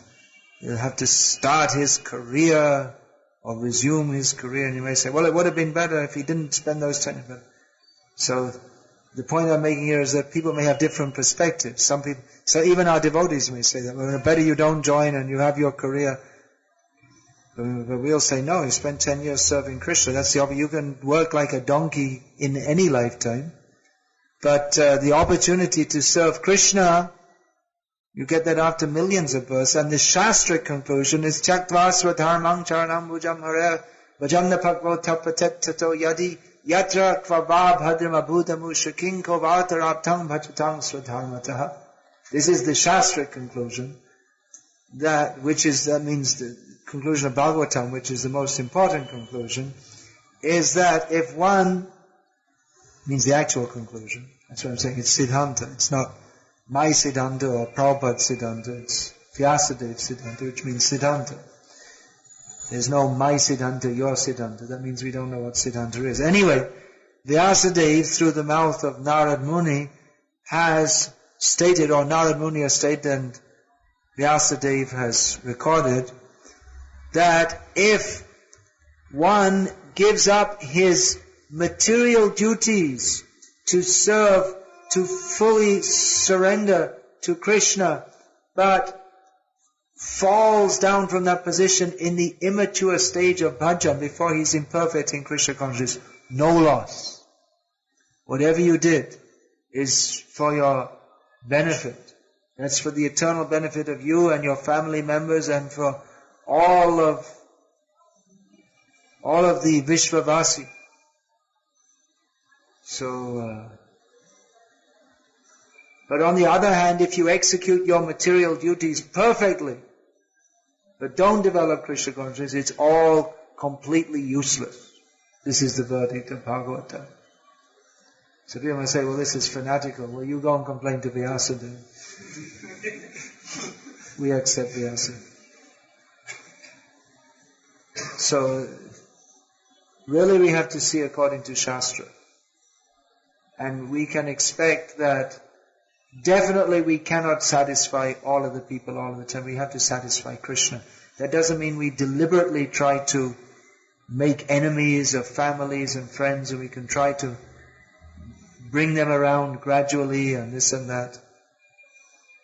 he'll have to start his career or resume his career, and you may say, well, it would have been better if he didn't spend those 10 years. So the point I'm making here is that people may have different perspectives. Some people, so even our devotees may say that, well, better you don't join and you have your career. But we'll say, no, you spent 10 years serving Krishna. That's the opportunity. You can work like a donkey in any lifetime. But the opportunity to serve Krishna, you get that after millions of births. And the Shastric conclusion is, Tyaktva swadharmam charanam bhujam hare Vajanna Pakvo Tapatet Tato Yadi Yatra Kvava Bhadram Abhudamu Shakinko Vataraptang Bhachatang Swadharmataha. This is the Shastric conclusion, that means the conclusion of Bhagavatam, which is the most important conclusion, is that if one, means the actual conclusion, that's what I'm saying, it's Siddhanta, it's not my Siddhanta or Prabhupada's Siddhanta, it's Vyasadev's Siddhanta, which means Siddhanta. There's no my Siddhanta, your Siddhanta. That means we don't know what Siddhanta is. Anyway, Vyasadeva, through the mouth of Narad Muni, has stated, or Narad Muni has stated, and Vyasadeva has recorded, that if one gives up his material duties to serve, to fully surrender to Krishna, but falls down from that position in the immature stage of bhajan, before he's imperfect in Krishna consciousness, no loss. Whatever you did is for your benefit. That's for the eternal benefit of you and your family members, and for all of the Vishvavasi. So, but on the other hand, if you execute your material duties perfectly, but don't develop Krishna consciousness, it's all completely useless. This is the verdict of Bhagavatam. So people may say, well, this is fanatical. Well, you go and complain to Vyasadeva. We accept Vyasa. So, really we have to see according to Shastra. And we can expect that definitely we cannot satisfy all of the people all of the time. We have to satisfy Krishna. That doesn't mean we deliberately try to make enemies of families and friends, and we can try to bring them around gradually and this and that.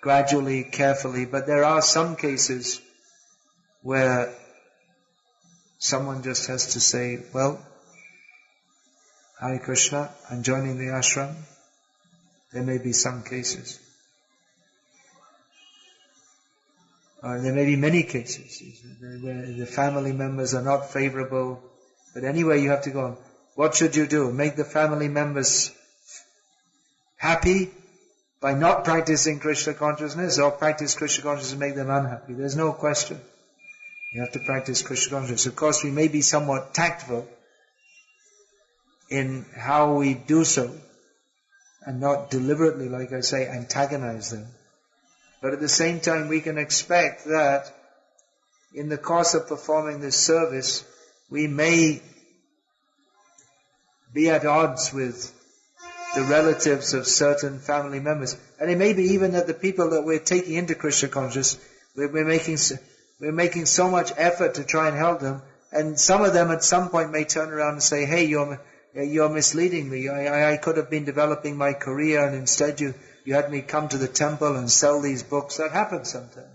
Gradually, carefully. But there are some cases where someone just has to say, well, Hare Krishna, I'm joining the ashram. There may be some cases. Or there may be many cases where the family members are not favorable. But anyway, you have to go on. What should you do? Make the family members happy by not practicing Krishna consciousness, or practice Krishna consciousness and make them unhappy? There's no question. You have to practice Krishna consciousness. Of course, we may be somewhat tactful in how we do so, and not deliberately, like I say, antagonize them. But at the same time, we can expect that in the course of performing this service, we may be at odds with the relatives of certain family members. And it may be even that the people that we're taking into Krishna consciousness, we're making so much effort to try and help them, and some of them at some point may turn around and say, hey, you're misleading me. I could have been developing my career, and instead you had me come to the temple and sell these books. That happens sometimes.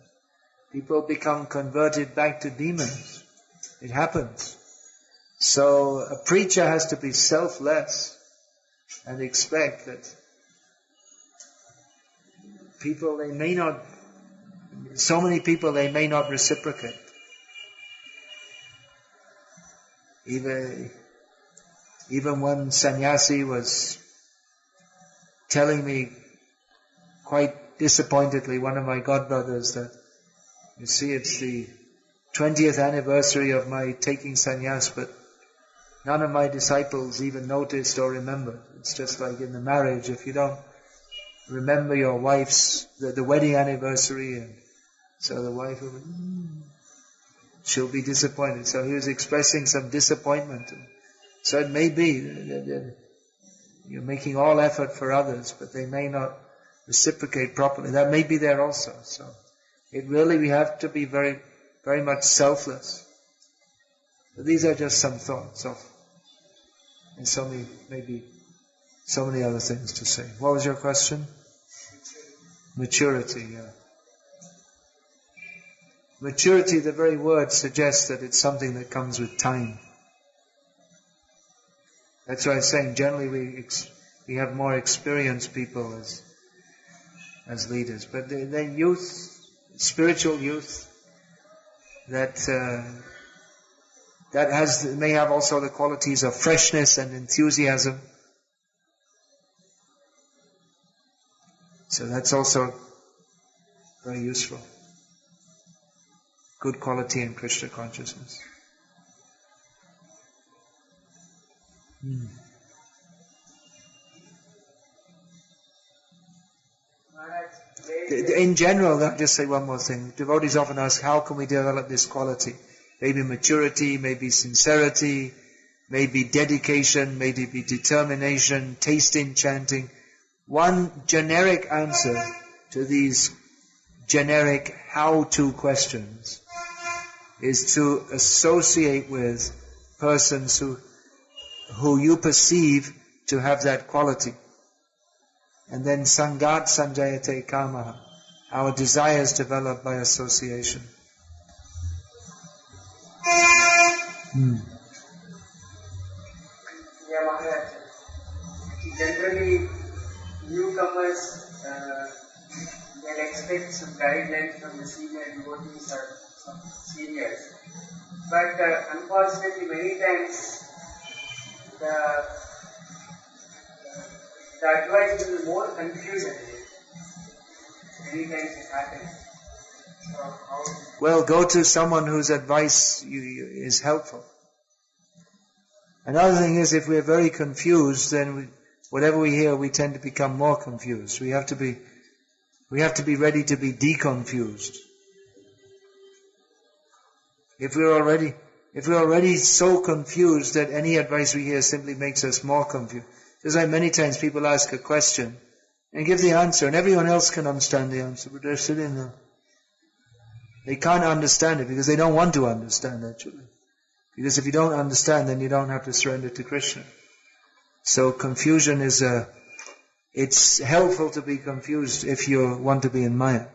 People become converted back to demons. It happens. So a preacher has to be selfless and expect that people, they may not reciprocate. Even one sannyasi was telling me quite disappointedly, one of my godbrothers, that, you see, it's the 20th anniversary of my taking sannyas, but none of my disciples even noticed or remembered. It's just like in the marriage, if you don't remember your wife's, the wedding anniversary, and so the wife will, she'll be disappointed. So he was expressing some disappointment. So it may be that you're making all effort for others, but they may not reciprocate properly. That may be there also. So we have to be very, very much selfless. But these are just some thoughts of, and so many other things to say. What was your question? Maturity, yeah. Maturity, the very word suggests that it's something that comes with time. That's why I'm saying generally we have more experienced people as leaders. But the youth, spiritual youth, that that may have also the qualities of freshness and enthusiasm. So that's also very useful. Good quality in Krishna consciousness. In general, I'll just say one more thing. Devotees often ask, how can we develop this quality? Maybe maturity, maybe sincerity, maybe dedication, maybe determination, taste in chanting. One generic answer to these generic how-to questions is to associate with persons who you perceive to have that quality. And then sangat sanjayate kamaha. Our desires develop by association. Yeah, Maharaj. Generally, newcomers will expect some guidelines from the senior devotees or some seniors. But unfortunately, many times the advice will be more confusing. Many times it happens. Well, go to someone whose advice is helpful. Another thing is, if we're very confused, then whatever we hear, we tend to become more confused. We have to be ready to be deconfused. If we're already so confused that any advice we hear simply makes us more confused. Just like many times people ask a question and give the answer, and everyone else can understand the answer, but they're sitting there. They can't understand it because they don't want to understand, actually. Because if you don't understand, then you don't have to surrender to Krishna. So confusion it's helpful to be confused if you want to be in Maya.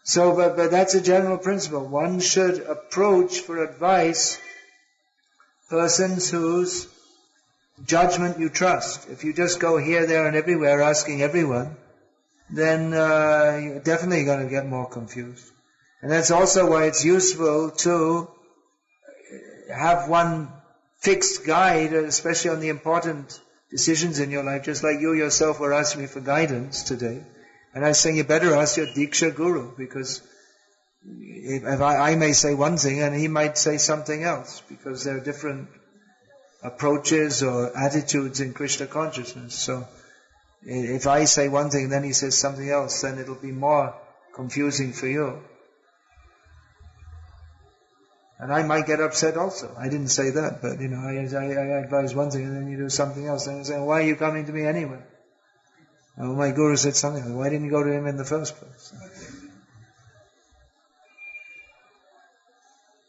So, but that's a general principle. One should approach for advice persons whose judgment you trust. If you just go here, there and everywhere asking everyone, then you're definitely going to get more confused. And that's also why it's useful to have one fixed guide, especially on the important decisions in your life, just like you yourself were asking me for guidance today. And I was saying you better ask your Diksha Guru, because if I may say one thing and he might say something else, because there are different approaches or attitudes in Krishna consciousness. So if I say one thing and then he says something else, then it'll be more confusing for you. And I might get upset also. I didn't say that, but I advise one thing and then you do something else. And I'm saying, why are you coming to me anyway? And my guru said something, why didn't you go to him in the first place?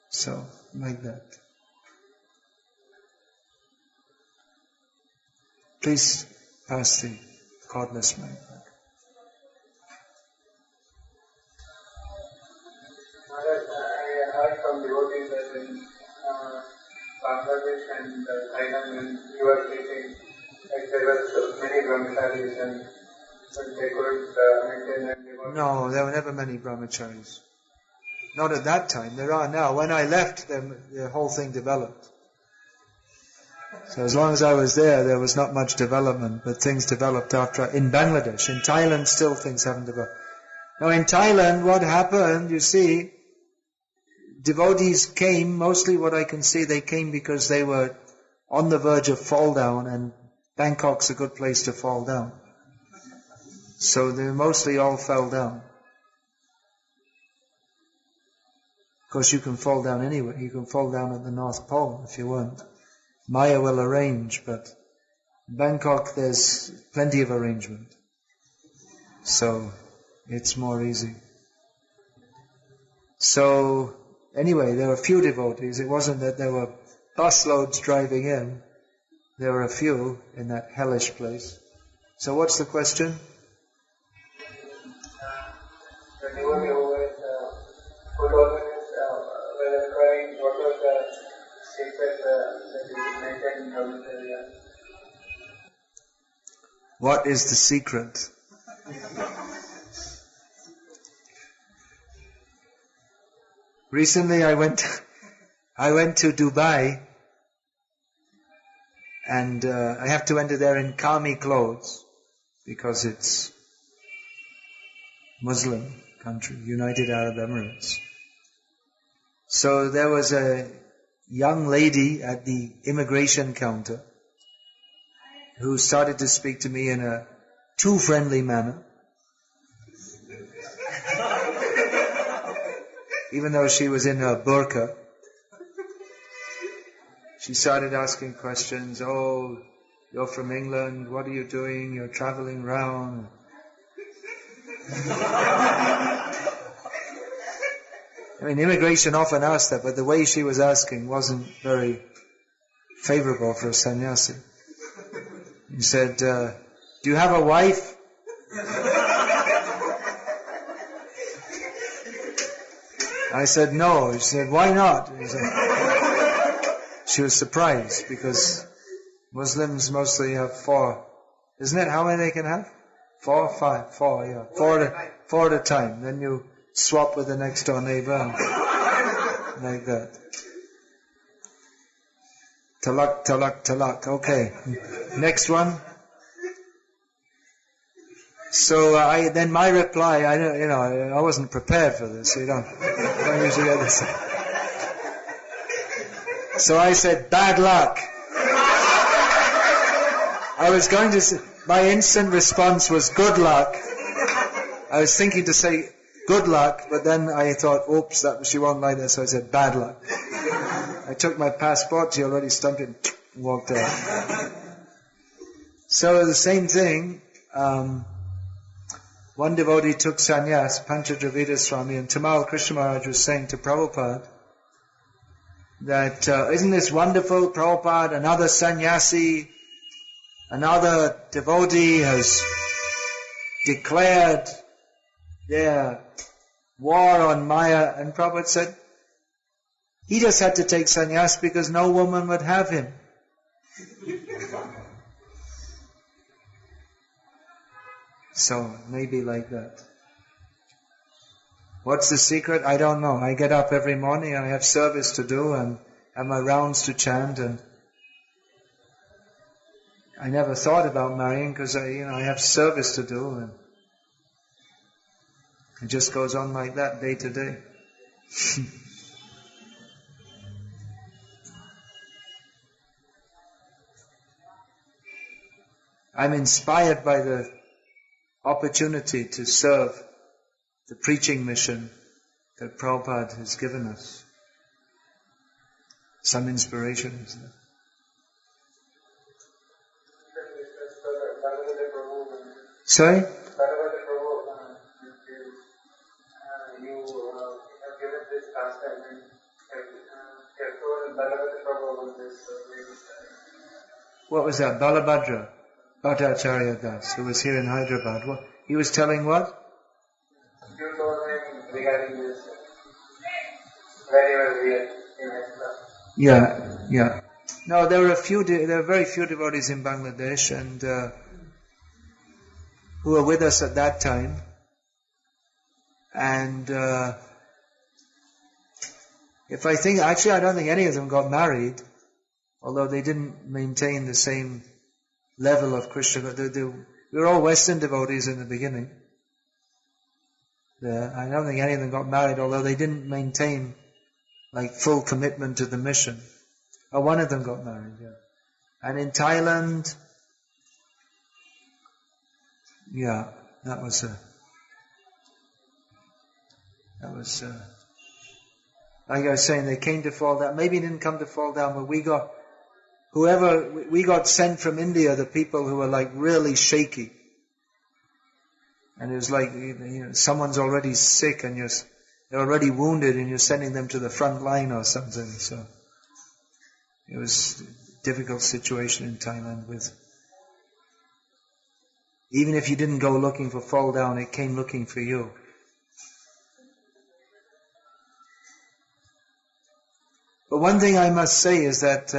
So, like that. Please pass the cordless mic back. I heard from devotees that in Bangladesh and Thailand, when you were teaching, there were many brahmacharis but they couldn't maintain their devotion. No, there were never many brahmacharis. Not at that time. There are now. When I left, the whole thing developed. So as long as I was there was not much development, but things developed after. In Bangladesh, in Thailand, still things haven't developed. Now in Thailand, what happened, you see, devotees came, mostly what I can see, they came because they were on the verge of fall down, and Bangkok's a good place to fall down. So they mostly all fell down. Of course, you can fall down anywhere. You can fall down at the North Pole if you want. Maya will arrange, but in Bangkok there's plenty of arrangement. So it's more easy. So anyway, there were few devotees. It wasn't that there were busloads driving in. There were a few in that hellish place. So what's the question? The devotee who was good Holiness were inquiring what was the secret that is maintained in Holiness area. What is the secret? Recently I went I went to Dubai, and I have to enter there in kami clothes because it's Muslim country, United Arab Emirates. So there was a young lady at the immigration counter who started to speak to me in a too friendly manner. Even though she was in her burqa, she started asking questions. Oh, you're from England, what are you doing? You're traveling round. I mean, immigration often asks that, but the way she was asking wasn't very favorable for a sannyasi. He said, do you have a wife? I said, no. She said, why not? She was surprised because Muslims mostly have 4. Isn't it how many they can have? 4 or 5? 4, yeah. 4 at a time. Then you swap with the next door neighbor and like that. Talak, talak, talak. Okay. Next one. So then my reply, I wasn't prepared for this. So you don't usually get this. So I said, bad luck. I was going to say, my instant response was good luck. I was thinking to say good luck, but then I thought, oops, she won't like that, so I said bad luck. I took my passport, she already stumped it and walked out. So the same thing, one devotee took sannyas, Panchadravida Swami, and Tamal Krishna Maharaj was saying to Prabhupada that, isn't this wonderful, Prabhupada, another sannyasi, another devotee has declared their war on Maya, and Prabhupada said, he just had to take sannyas because no woman would have him. So, maybe like that. What's the secret? I don't know. I get up every morning and I have service to do and have my rounds to chant, and I never thought about marrying because I have service to do, and it just goes on like that day to day. I'm inspired by the opportunity to serve the preaching mission that Prabhupada has given us. Some inspiration is there. Sorry? You have given this last time and have told Bhagavata Prabhu about this. What was that? Balabhadra, Bhattacharya Das, who was here in Hyderabad. What? He was telling what? You told him regarding this very well real in Hyderabad. Yeah. No, there were very few devotees in Bangladesh, and who were with us at that time. And I don't think any of them got married, although they didn't maintain the same level of Krishna. We were all Western devotees in the beginning. I don't think any of them got married, although they didn't maintain full commitment to the mission. Oh, one of them got married, yeah. And in Thailand, that was like I was saying, they came to fall down. Maybe it didn't come to fall down, but we got sent from India, the people who were really shaky. And it was someone's already sick and they're already wounded and you're sending them to the front line or something. So it was a difficult situation in Thailand even if you didn't go looking for fall down, it came looking for you. But one thing I must say is that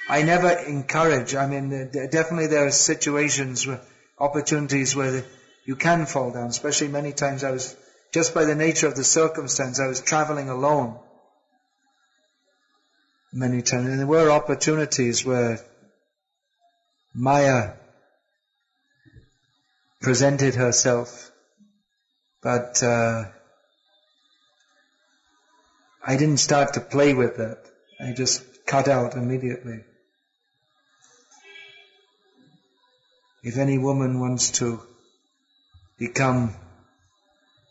I never encourage. Definitely there are situations, opportunities where You can fall down, especially many times just by the nature of the circumstance, I was traveling alone many times. And there were opportunities where Maya presented herself, but I didn't start to play with that. I just cut out immediately. If any woman wants to become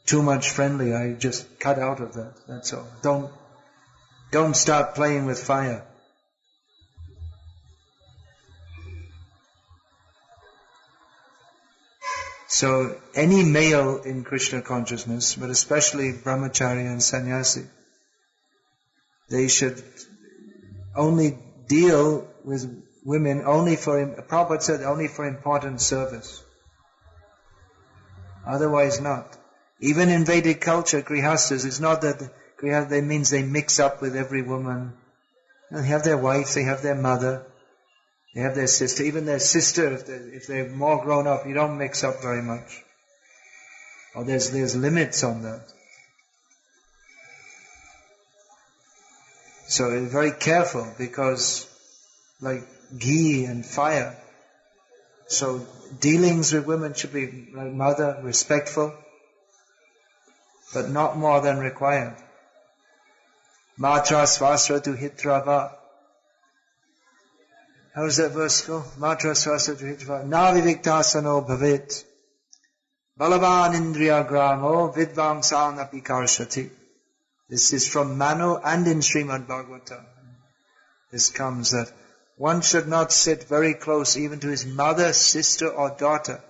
too much friendly, I just cut out of that. That's all. Don't start playing with fire. So any male in Krishna consciousness, but especially brahmachari and sannyasi, they should only deal with women Prabhupada said, only for important service. Otherwise not. Even in Vedic culture, grihastas, it's not that that means they mix up with every woman. They have their wife, they have their mother, they have their sister. Even their sister, if they're more grown up, you don't mix up very much. Or there's limits on that. So very careful, because like ghee and fire. So dealings with women should be like mother, respectful, but not more than required. Matra swasra tu hitrava. How does that verse go? Matra swasra tu hitrava. Na viviktasano bhavit. Balavan indriya gramo vidvang sanapi karshati. This is from Manu and in Srimad Bhagavatam. This comes that one should not sit very close even to his mother, sister or daughter,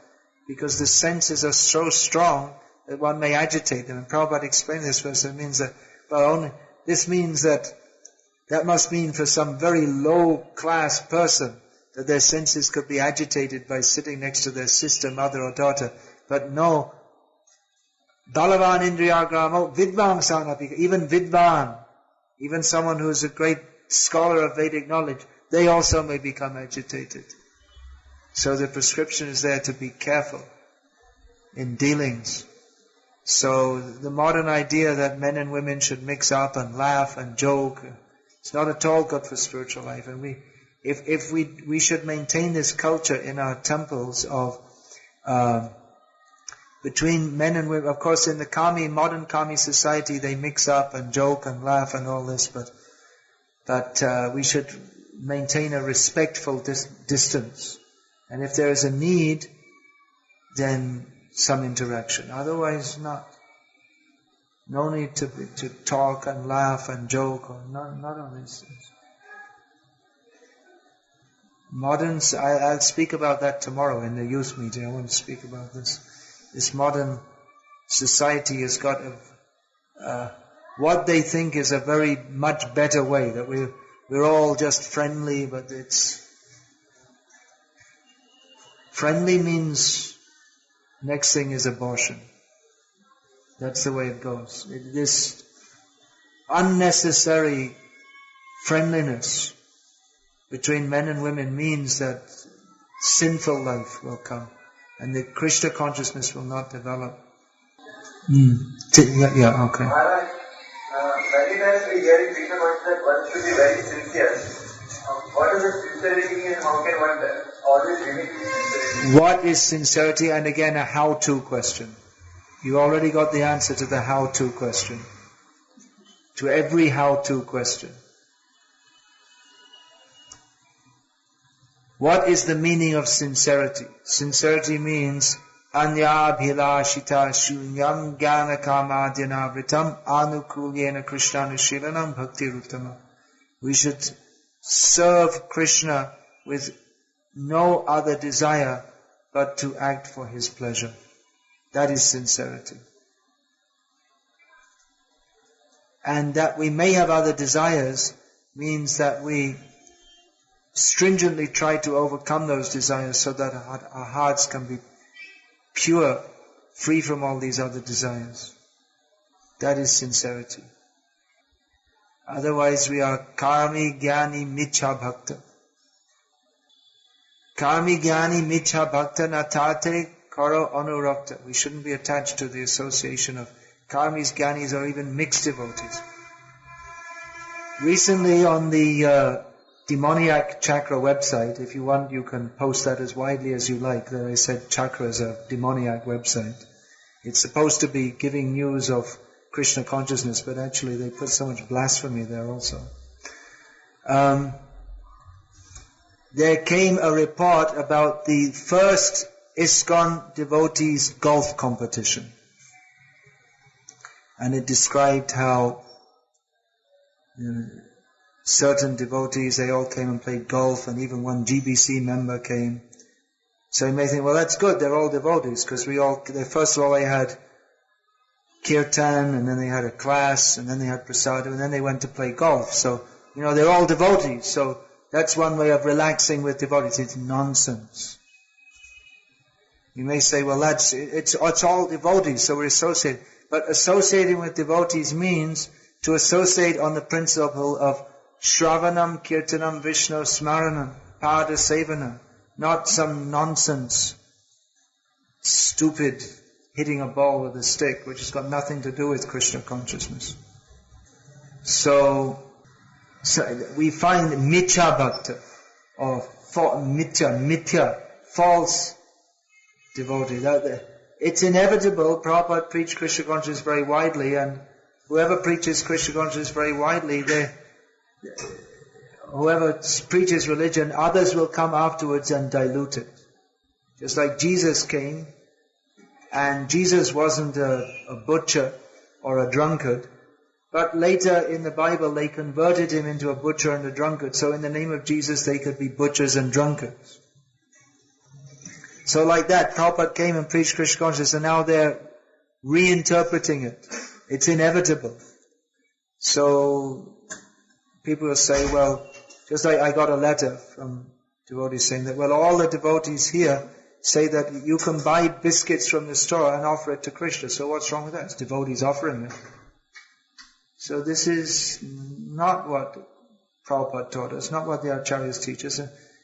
because the senses are so strong that one may agitate them. And Prabhupada explained this verse. It means that, this means that must mean for some very low class person that their senses could be agitated by sitting next to their sister, mother or daughter. But no, Balavan Indriyagramo, Vidvan Sanapi, even Vidvan, even someone who is a great scholar of Vedic knowledge, they also may become agitated. So the prescription is there to be careful in dealings. So the modern idea that men and women should mix up and laugh and joke, it's not at all good for spiritual life. And we should maintain this culture in our temples of between men and women. Of course, in the modern Kami society, they mix up and joke and laugh and all this, but we should maintain a respectful distance. And if there is a need, then some interaction. Otherwise, not. No need to talk and laugh and joke, or not on these things. Moderns, I'll speak about that tomorrow in the youth meeting. I want to speak about this. This modern society has got what they think is a very much better way, that we're all just friendly, but friendly means next thing is abortion. That's the way it goes. This unnecessary friendliness between men and women means that sinful life will come, and the Krishna consciousness will not develop. Yeah, okay. Many times we hear in Krishna consciousness that one should be very sincere. What is the sincerity mean, and how can one always really be sincere? What is sincerity? And again, a how-to question. You already got the answer to the how-to question. To every how-to question. What is the meaning of sincerity? Sincerity means anya bhilashita shunyam jnana kamadhyana vritam anukulyena krishnanushilanam bhakti ruttama. We should serve Krishna with no other desire but to act for his pleasure. That is sincerity. And that we may have other desires means that we stringently try to overcome those desires so that our hearts can be pure, free from all these other desires. That is sincerity. Otherwise we are karmi jnani michha bhakta. Karmi jnani michha bhakta natate karo anurakta. We shouldn't be attached to the association of karmis, gyanis, or even mixed devotees. Recently on the demoniac chakra website, if you want, you can post that as widely as you like. There I said chakra is a demoniac website. It's supposed to be giving news of Krishna consciousness, but actually they put so much blasphemy there also. There came a report about the first ISKCON devotees golf competition. And it described how certain devotees, they all came and played golf, and even one GBC member came. So you may think, well, that's good, they're all devotees, because first of all they had kirtan, and then they had a class, and then they had prasadam, and then they went to play golf. So, they're all devotees. So that's one way of relaxing with devotees. It's nonsense. You may say, well, it's all devotees, so we're associated. But associating with devotees means to associate on the principle of Shravanam, Kirtanam, Vishnu, Smaranam, Pada Sevanam, not some nonsense, stupid hitting a ball with a stick, which has got nothing to do with Krishna consciousness. So we find Mithya Bhakta, or Mithya, false devotee. It's inevitable. Prabhupada preached Krishna consciousness very widely, and whoever preaches Krishna consciousness very widely, whoever preaches religion, others will come afterwards and dilute it. Just like Jesus came, and Jesus wasn't a butcher or a drunkard, but later in the Bible they converted him into a butcher and a drunkard, so in the name of Jesus they could be butchers and drunkards. So like that, Prabhupada came and preached Krishna consciousness, and now they're reinterpreting it. It's inevitable. So people will say, well, just like I got a letter from devotees saying that, well, all the devotees here say that you can buy biscuits from the store and offer it to Krishna. So what's wrong with that? It's devotees offering it. So this is not what Prabhupada taught us, not what the Acharyas teach us.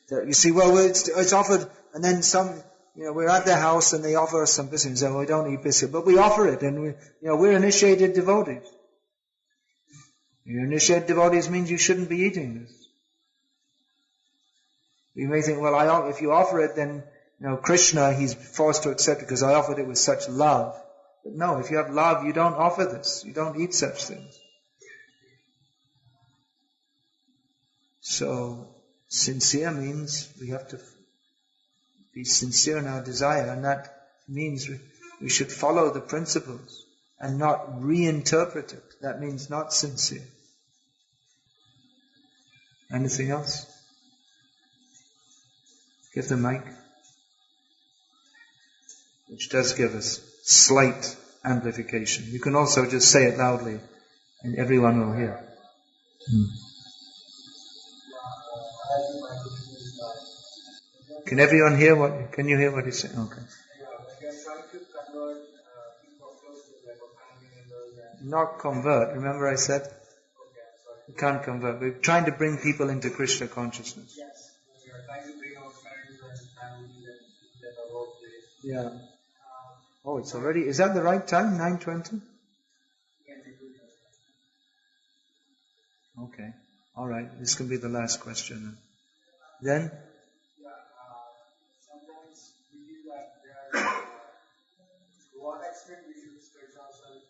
You see, well, it's offered, and then we're at their house and they offer us some biscuits. And we don't eat biscuits, but we offer it, and we're initiated devotees. Your initiated devotees means you shouldn't be eating this. You may think, well, if you offer it, then Krishna, he's forced to accept it because I offered it with such love. But no, if you have love, you don't offer this. You don't eat such things. So, sincere means we have to be sincere in our desire, and that means we should follow the principles and not reinterpret it. That means not sincere. Anything else? Give the mic. Which does give us slight amplification. You can also just say it loudly and everyone will hear. Can everyone hear can you hear what he's saying? Okay. Not convert. Remember I said? You can't convert. We're trying to bring people into Krishna consciousness. Yes. We are trying to bring our friends and family that are workplace. Yeah. Oh, it's already, is that the right time? 9:20? Okay. Alright. This can be the last question. Then? Sometimes we feel that there are, to what extent we should stretch ourselves.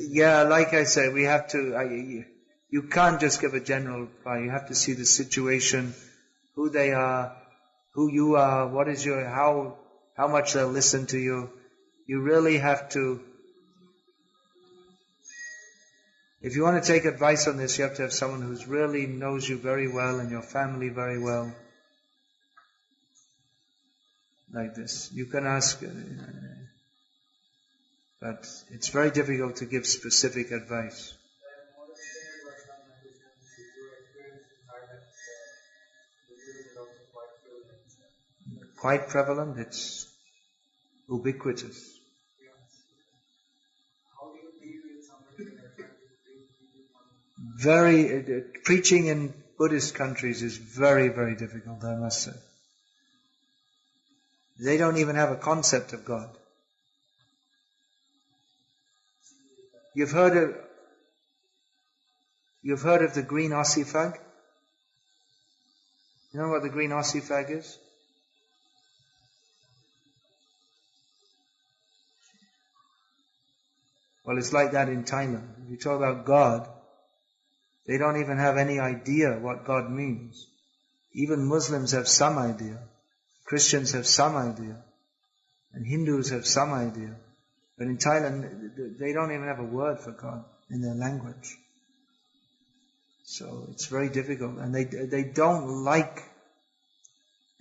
Yeah, like I said, we have to, you can't just give a general reply. You have to see the situation, who they are, who you are, what is how much they'll listen to you. You really have to, if you want to take advice on this, you have to have someone who's really knows you very well and your family very well. Like this. You can ask, but it's very difficult to give specific advice. Quite prevalent, it's ubiquitous. How do you deal with somebody that trying to bring people from? Preaching in Buddhist countries is very, very difficult, I must say. They don't even have a concept of God. You've heard of the green ossifrage? You know what the green ossifrage is? Well, it's like that in Thailand. If you talk about God, they don't even have any idea what God means. Even Muslims have some idea. Christians have some idea. And Hindus have some idea. But in Thailand, they don't even have a word for God in their language. So it's very difficult. And they don't like,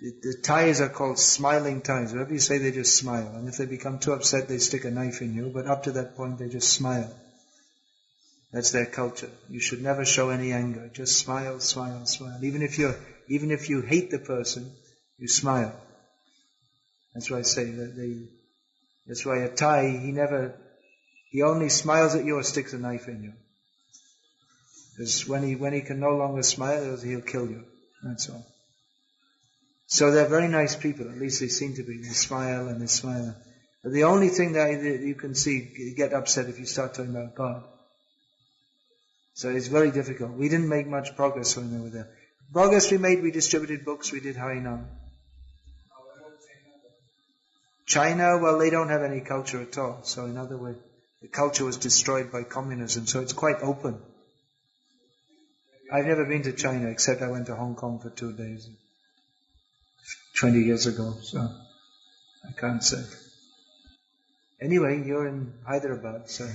the Thais are called smiling Thais. Whatever you say, they just smile. And if they become too upset, they stick a knife in you. But up to that point, they just smile. That's their culture. You should never show any anger. Just smile, smile, smile. Even if you hate the person, you smile. That's why I say that that's why a Thai, he only smiles at you or sticks a knife in you. Because when he can no longer smile, he'll kill you. That's all. So they're very nice people, at least they seem to be. They smile and they smile. But the only thing that you can see, you get upset if you start talking about God. So it's very difficult. We didn't make much progress when we were there. Progress we made, we distributed books, we did Harinam. China, well, they don't have any culture at all. So in other words, the culture was destroyed by communism, so it's quite open. I've never been to China, except I went to Hong Kong for 2 days, 20 years ago, so I can't say. Anyway, you're in Hyderabad, so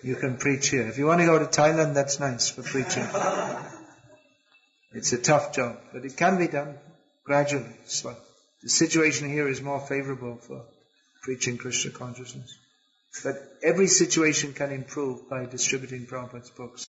you can preach here. If you want to go to Thailand, that's nice for preaching. It's a tough job, but it can be done gradually. So the situation here is more favorable for preaching Krishna consciousness. But every situation can improve by distributing Prabhupada's books.